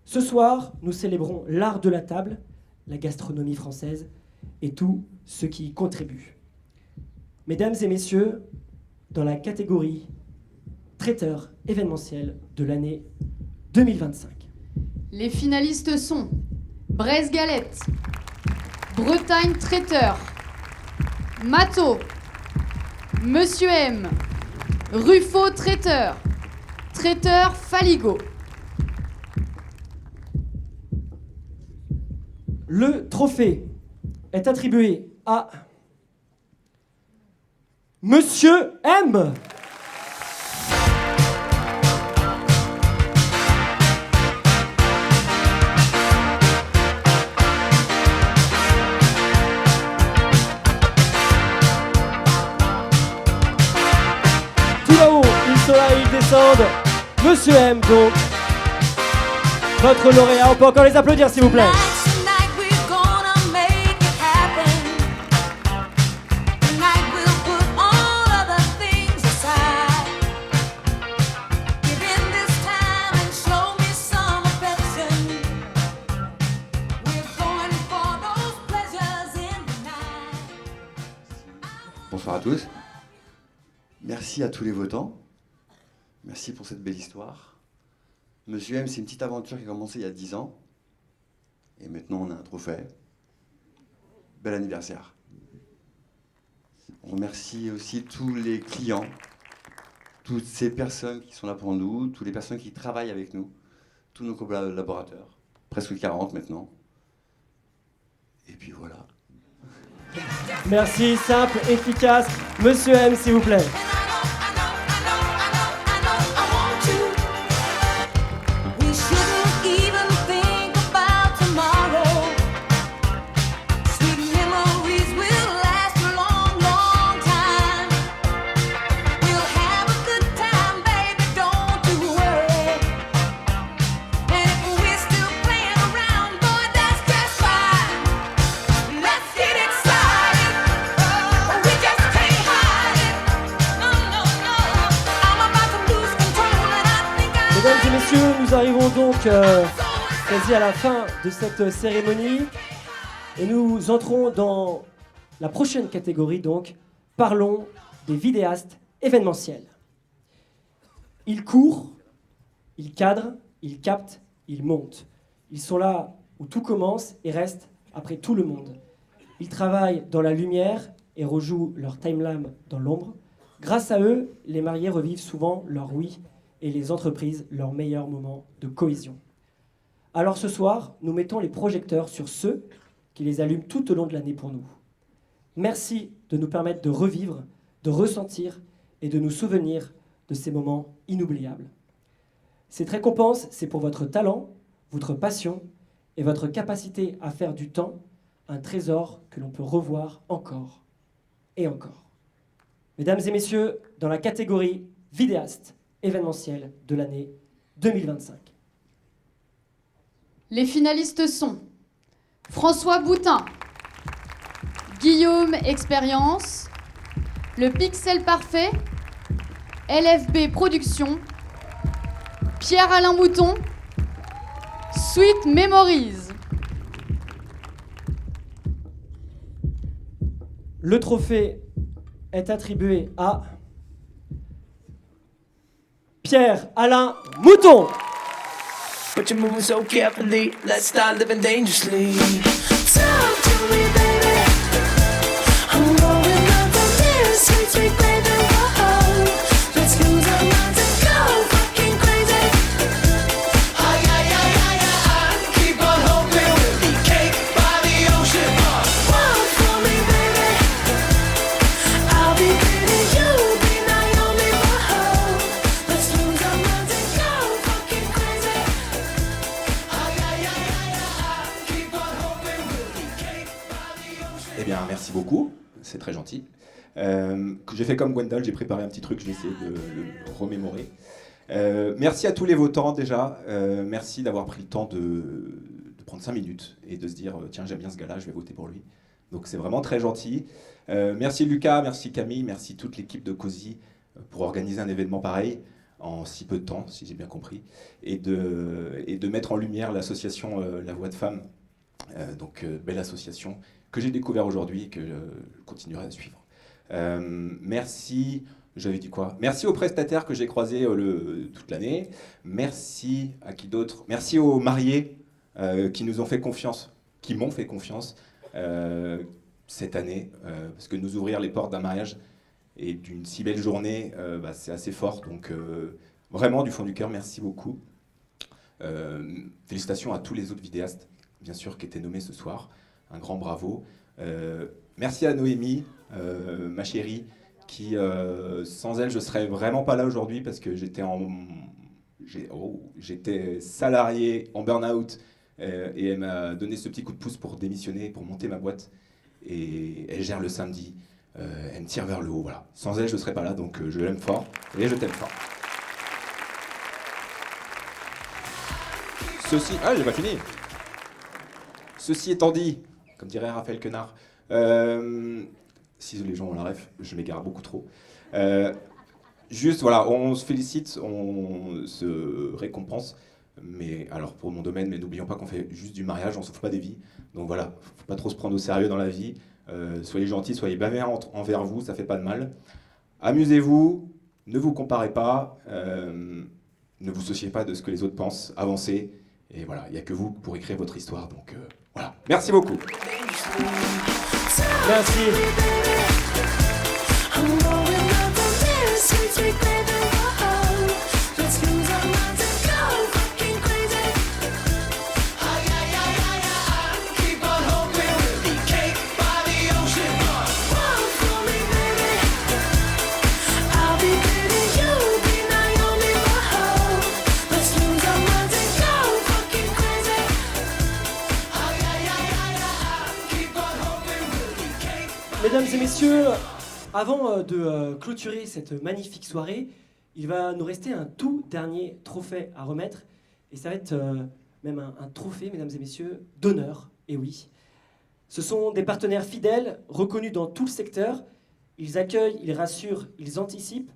Ce soir, nous célébrons l'art de la table, la gastronomie française, et tous ceux qui y contribuent. Mesdames et messieurs, dans la catégorie traiteur événementiel de l'année 2025. Les finalistes sont Braise Galette, Bretagne Traiteur, Mato, Monsieur M, Ruffo Traiteur, Traiteur Faligo. Le trophée est attribué à Monsieur M. Tout là-haut, ils sont là, ils descendent. Monsieur M, donc. Votre lauréat, on peut encore les applaudir, s'il vous plaît. Bonsoir à tous. Merci à tous les votants. Merci pour cette belle histoire. Monsieur M, c'est une petite aventure qui a commencé il y a 10 ans. Et maintenant, on a un trophée. Bel anniversaire. On remercie aussi tous les clients, toutes ces personnes qui sont là pour nous, toutes les personnes qui travaillent avec nous, tous nos collaborateurs. Presque 40 maintenant. Et puis voilà. Merci, simple, efficace. Monsieur M, s'il vous plaît. Mesdames et messieurs, nous arrivons donc quasi à la fin de cette cérémonie et nous entrons dans la prochaine catégorie, donc parlons des vidéastes événementiels. Ils courent, ils cadrent, ils captent, ils montent. Ils sont là où tout commence et restent après tout le monde. Ils travaillent dans la lumière et rejouent leur timeline dans l'ombre. Grâce à eux, les mariés revivent souvent leur oui et les entreprises leurs meilleurs moments de cohésion. Alors ce soir, nous mettons les projecteurs sur ceux qui les allument tout au long de l'année pour nous. Merci de nous permettre de revivre, de ressentir et de nous souvenir de ces moments inoubliables. Cette récompense, c'est pour votre talent, votre passion et votre capacité à faire du temps un trésor que l'on peut revoir encore et encore. Mesdames et messieurs, dans la catégorie vidéaste événementiel de l'année 2025. Les finalistes sont François Boutin, Guillaume Expérience, Le Pixel Parfait, LFB Productions, Pierre-Alain Mouton, Sweet Memories. Le trophée est attribué à Pierre-Alain Mouton. But you're moving so carefully, let's start living dangerously. Talk to me, baby. I'm going up on this sweet, sweet baby. Whoa. Let's lose our minds and go fucking crazy. Ay, ay, ay, ay, ay. Keep on hoping we'll be cake by the ocean. Walk for me, baby. I'll be pretty, you'll be Naomi. Whoa. Let's lose our minds and go fucking crazy. Eh bien, merci beaucoup, c'est très gentil. J'ai fait comme Gwendal, j'ai préparé un petit truc, je vais essayer de le remémorer. Merci à tous les votants déjà, merci d'avoir pris le temps de prendre 5 minutes et de se dire tiens, j'aime bien ce gars-là, je vais voter pour lui. Donc c'est vraiment très gentil. Merci Lucas, merci Camille, merci toute l'équipe de COSI pour organiser un événement pareil en si peu de temps, si j'ai bien compris, et de mettre en lumière l'association La Voix de Femmes. Donc belle association que j'ai découvert aujourd'hui et que je continuerai à suivre. Merci, j'avais dit quoi? Merci aux prestataires que j'ai croisés toute l'année. Merci à qui d'autre? Merci aux mariés qui nous ont fait confiance, qui m'ont fait confiance cette année, parce que nous ouvrir les portes d'un mariage et d'une si belle journée, c'est assez fort. Donc vraiment du fond du cœur, merci beaucoup. Félicitations à tous les autres vidéastes, bien sûr, qui étaient nommés ce soir. Un grand bravo. Merci à Noémie, ma chérie, qui, sans elle, je ne serais vraiment pas là aujourd'hui parce que j'étais salarié en burn-out et elle m'a donné ce petit coup de pouce pour démissionner, pour monter ma boîte. Et elle gère le samedi, elle me tire vers le haut. Voilà. Sans elle, je ne serais pas là, donc je l'aime fort et je t'aime fort. J'ai pas fini. Ceci étant dit, comme dirait Raphaël Quenard, si les gens ont la ref, je m'égare beaucoup trop. Juste, voilà, on se félicite, on se récompense. Mais alors, pour mon domaine, mais n'oublions pas qu'on fait juste du mariage, on ne sauve pas des vies. Donc voilà, faut pas trop se prendre au sérieux dans la vie. Soyez gentils, soyez bienveillants envers vous, ça fait pas de mal. Amusez-vous, ne vous comparez pas, ne vous souciez pas de ce que les autres pensent, avancez. Et voilà, il n'y a que vous pour écrire votre histoire. Donc voilà, merci beaucoup. Merci. Mesdames et messieurs, avant de clôturer cette magnifique soirée, il va nous rester un tout dernier trophée à remettre. Et ça va être même un trophée, mesdames et messieurs, d'honneur. Et oui, ce sont des partenaires fidèles, reconnus dans tout le secteur. Ils accueillent, ils rassurent, ils anticipent.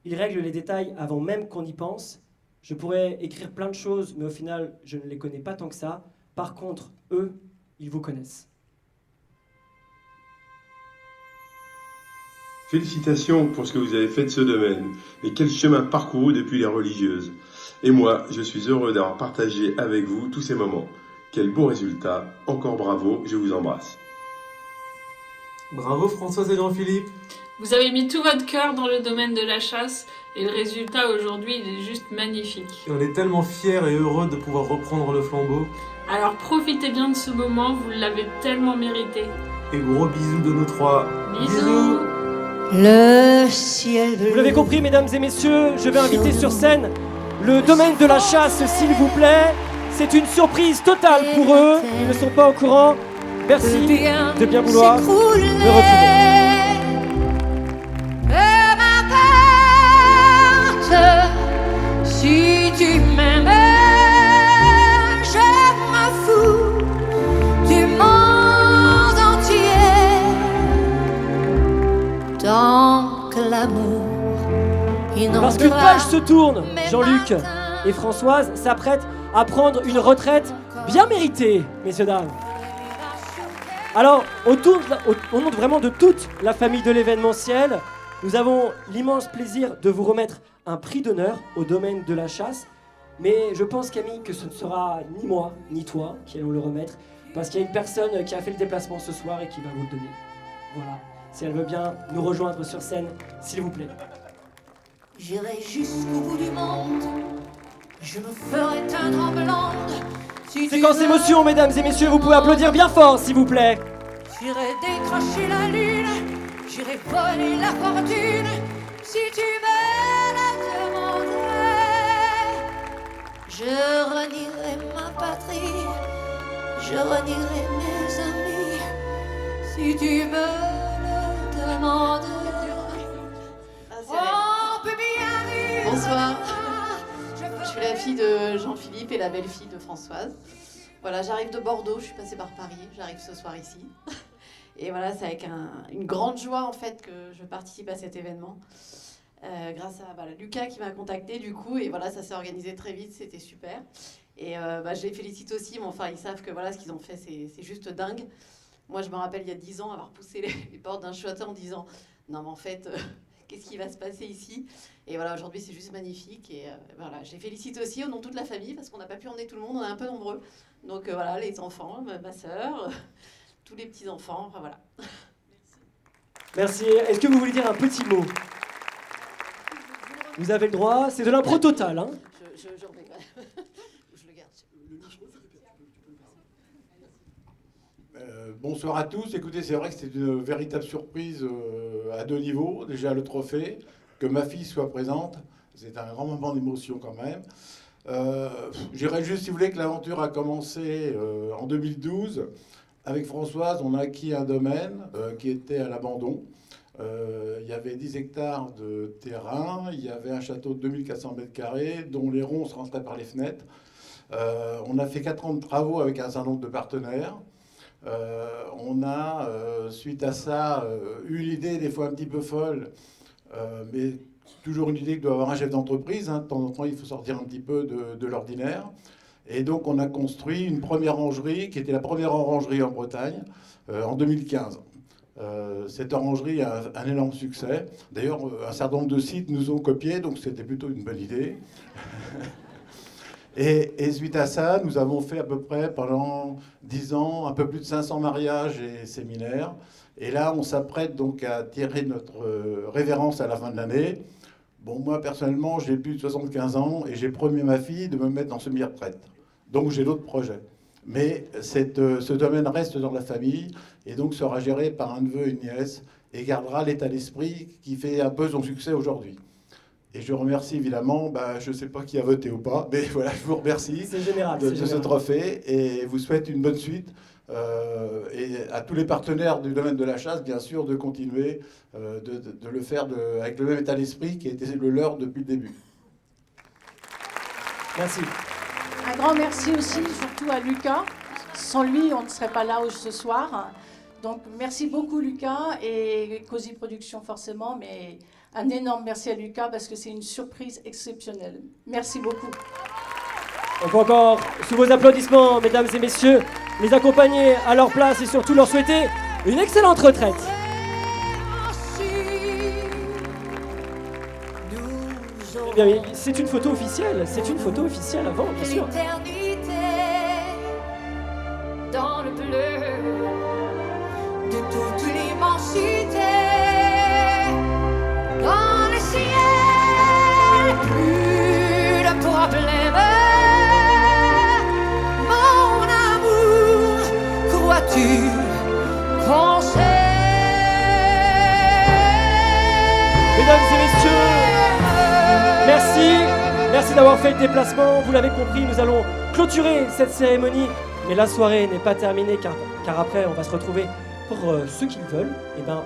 Ils règlent les détails avant même qu'on y pense. Je pourrais écrire plein de choses, mais au final, je ne les connais pas tant que ça. Par contre, eux, ils vous connaissent. Félicitations pour ce que vous avez fait de ce domaine, et quel chemin parcouru depuis les religieuses. Et moi, je suis heureux d'avoir partagé avec vous tous ces moments. Quel beau résultat, encore bravo, je vous embrasse. Bravo Françoise et Jean-Philippe. Vous avez mis tout votre cœur dans le domaine de la chasse, et le résultat aujourd'hui, il est juste magnifique. Et on est tellement fiers et heureux de pouvoir reprendre le flambeau. Alors profitez bien de ce moment, vous l'avez tellement mérité. Et gros bisous de nous trois. Bisous. Le ciel bleu. Vous l'avez compris, mesdames et messieurs, je vais inviter sur scène le domaine de la chasse, s'il vous plaît. C'est une surprise totale pour eux. Ils ne sont pas au courant. Merci de bien vouloir me retrouver. Si tu m'aimes, je m'en fous du monde entier. Tant que l'amour Parce qu'une page se tourne, Jean-Luc et Françoise s'apprêtent à prendre une retraite bien méritée, messieurs, dames. Alors, au nom vraiment de toute la famille de l'événementiel, nous avons l'immense plaisir de vous remettre un prix d'honneur au domaine de la chasse. Mais je pense, Camille, que ce ne sera ni moi, ni toi qui allons le remettre, parce qu'il y a une personne qui a fait le déplacement ce soir et qui va vous le donner. Voilà, si elle veut bien nous rejoindre sur scène, s'il vous plaît. J'irai jusqu'au bout du monde, je me ferai teindre en blonde. Si Séquence émotion, mesdames et messieurs, vous pouvez applaudir bien fort, s'il vous plaît. J'irai décrocher la lune, j'irai voler la fortune. Si tu me la demandais, je renierai ma patrie, je renierai mes amis. Si tu me le demandais. On peut bien vivre. Bonsoir. Je suis la fille de Jean-Philippe et la belle-fille de Françoise. Voilà, j'arrive de Bordeaux, je suis passée par Paris, j'arrive ce soir ici. Et voilà, c'est avec une grande joie en fait que je participe à cet événement. Grâce à Lucas qui m'a contactée du coup, et voilà, ça s'est organisé très vite, c'était super. Et je les félicite aussi, mais enfin ils savent que voilà, ce qu'ils ont fait c'est juste dingue. Moi, je me rappelle il y a 10 ans avoir poussé les portes d'un château en disant non, mais en fait, qu'est-ce qui va se passer ici? Et voilà, aujourd'hui, c'est juste magnifique. Et voilà, je les félicite aussi au nom de toute la famille parce qu'on n'a pas pu emmener tout le monde, on est un peu nombreux. Donc voilà, les enfants, ma sœur, tous les petits-enfants, enfin voilà. Merci. Est-ce que vous voulez dire un petit mot? Vous avez le droit, c'est de l'impro total. Hein. Je remets quand même. Je le garde. Bonsoir à tous. Écoutez, c'est vrai que c'est une véritable surprise à 2 niveaux. Déjà le trophée, que ma fille soit présente, c'est un grand moment d'émotion quand même. Je dirais juste, si vous voulez, que l'aventure a commencé en 2012. Avec Françoise, on a acquis un domaine qui était à l'abandon. Il y avait 10 hectares de terrain, il y avait un château de 2400 m², dont les ronces rentraient par les fenêtres. On a fait 4 ans de travaux avec un certain nombre de partenaires. On a, suite à ça, eu l'idée, des fois un petit peu folle, mais toujours une idée que doit avoir un chef d'entreprise. Hein. De temps en temps, il faut sortir un petit peu de l'ordinaire. Et donc, on a construit une première orangerie, qui était la première orangerie en Bretagne, en 2015. Cette orangerie a un énorme succès. D'ailleurs, un certain nombre de sites nous ont copiés, donc c'était plutôt une bonne idée. Et suite à ça, nous avons fait à peu près pendant 10 ans un peu plus de 500 mariages et séminaires. Et là, on s'apprête donc à tirer notre révérence à la fin de l'année. Bon, moi, personnellement, j'ai plus de 75 ans et j'ai promis à ma fille de me mettre dans semi-retraite. Donc, j'ai d'autres projets. Mais ce domaine reste dans la famille et donc sera géré par un neveu et une nièce et gardera l'état d'esprit qui fait un peu son succès aujourd'hui. Et je remercie évidemment, je ne sais pas qui a voté ou pas, mais voilà, je vous remercie de ce trophée et vous souhaite une bonne suite. Et à tous les partenaires du domaine de la chasse, bien sûr, de continuer de le faire avec le même état d'esprit qui a été le leur depuis le début. Merci. Un grand merci aussi, surtout à Lucas. Sans lui, on ne serait pas là ce soir. Donc, merci beaucoup, Lucas, et Cozy Productions, forcément, mais un énorme merci à Lucas parce que c'est une surprise exceptionnelle. Merci beaucoup. On peut encore, sous vos applaudissements, mesdames et messieurs, les accompagner à leur place et surtout leur souhaiter une excellente retraite. Eh bien, c'est une photo officielle, avant, bien sûr. L'éternité dans le bleu de toute l'immensité, dans le ciel, plus de problème. Mon amour, crois-tu penser? Mesdames et messieurs, merci d'avoir fait le déplacement. Vous l'avez compris, nous allons clôturer cette cérémonie. Mais la soirée n'est pas terminée car après on va se retrouver pour ceux qui le veulent,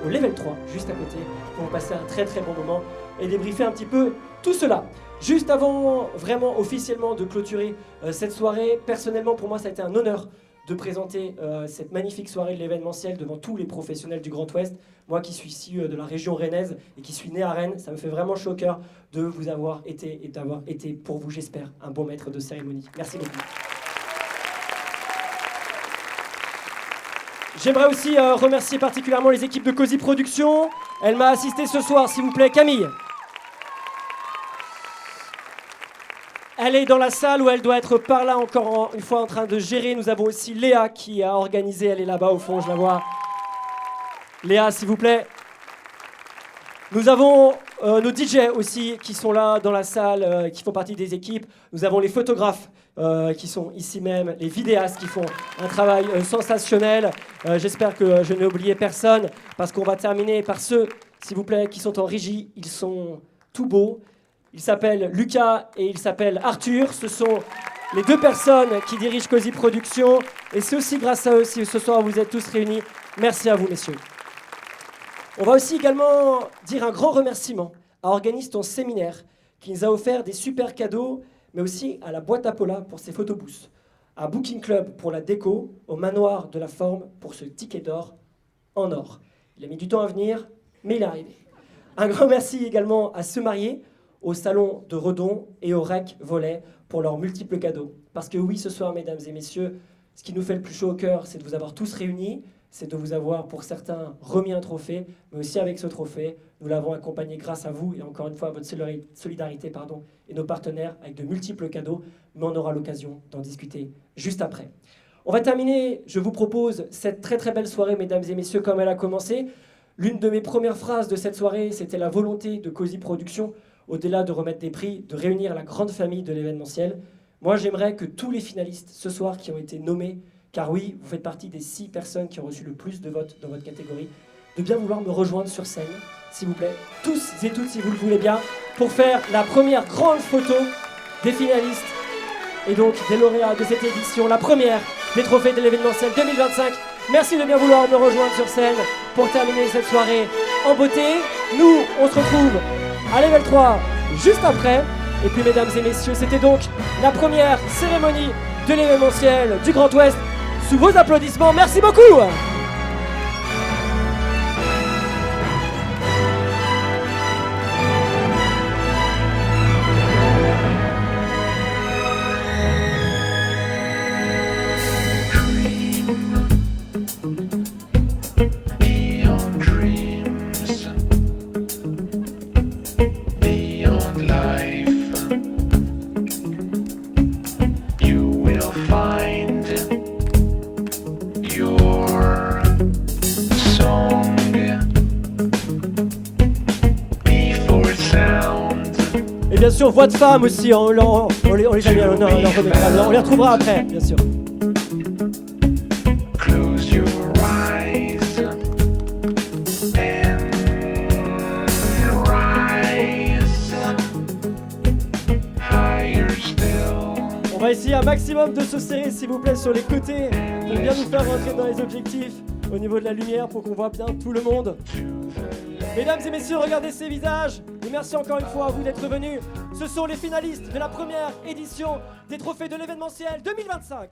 au level 3, juste à côté, pour passer un très très bon moment et débriefer un petit peu tout cela. Juste avant vraiment officiellement de clôturer cette soirée, personnellement pour moi ça a été un honneur de présenter cette magnifique soirée de l'événementiel devant tous les professionnels du Grand Ouest. Moi qui suis ici de la région rennaise et qui suis né à Rennes, ça me fait vraiment chaud au cœur de vous avoir été et d'avoir été pour vous, j'espère, un bon maître de cérémonie. Merci beaucoup. J'aimerais aussi remercier particulièrement les équipes de Cozy Productions. Elle m'a assisté ce soir, s'il vous plaît, Camille. Elle est dans la salle où elle doit être par là encore une fois en train de gérer. Nous avons aussi Léa qui a organisé, elle est là-bas au fond, je la vois. Léa, s'il vous plaît. Nous avons nos DJ aussi qui sont là dans la salle, qui font partie des équipes. Nous avons les photographes qui sont ici même, les vidéastes qui font un travail sensationnel. J'espère que je n'ai oublié personne parce qu'on va terminer par ceux, s'il vous plaît, qui sont en régie. Ils sont tout beaux. Il s'appelle Lucas et il s'appelle Arthur. Ce sont les 2 personnes qui dirigent Cozy Productions. Et c'est aussi grâce à eux si ce soir vous êtes tous réunis. Merci à vous, messieurs. On va aussi également dire un grand remerciement à Organise ton séminaire qui nous a offert des super cadeaux, mais aussi à la boîte à Paula pour ses photobooths, à Booking Club pour la déco, au Manoir de la Forme pour ce ticket d'or en or. Il a mis du temps à venir, mais il est arrivé. Un grand merci également à Se Marier, au Salon de Redon et au REC Volet pour leurs multiples cadeaux. Parce que oui, ce soir, mesdames et messieurs, ce qui nous fait le plus chaud au cœur, c'est de vous avoir tous réunis, c'est de vous avoir, pour certains, remis un trophée, mais aussi avec ce trophée, nous l'avons accompagné grâce à vous et encore une fois à votre solidarité et nos partenaires avec de multiples cadeaux, mais on aura l'occasion d'en discuter juste après. On va terminer, je vous propose, cette très très belle soirée, mesdames et messieurs, comme elle a commencé. L'une de mes premières phrases de cette soirée, c'était la volonté de Cozy Productions, au-delà de remettre des prix, de réunir la grande famille de l'événementiel. Moi, j'aimerais que tous les finalistes ce soir qui ont été nommés, car oui, vous faites partie des 6 personnes qui ont reçu le plus de votes dans votre catégorie, de bien vouloir me rejoindre sur scène, s'il vous plaît, tous et toutes, si vous le voulez bien, pour faire la première grande photo des finalistes et donc des lauréats de cette édition, la première des trophées de l'événementiel 2025. Merci de bien vouloir me rejoindre sur scène pour terminer cette soirée en beauté. Nous, on se retrouve à Level 3 juste après. Et puis, mesdames et messieurs, c'était donc la première cérémonie de l'événementiel du Grand Ouest. Sous vos applaudissements, merci beaucoup. Et bien sûr, voix de femme aussi, on les a mis, on les retrouvera après, bien sûr. On va essayer un maximum de se serrer, s'il vous plaît, sur les côtés, pour bien nous faire rentrer dans les objectifs, au niveau de la lumière, pour qu'on voit bien tout le monde. Mesdames et messieurs, regardez ces visages. Et merci encore une fois à vous d'être venus. Ce sont les finalistes de la première édition des Trophées de l'événementiel 2025.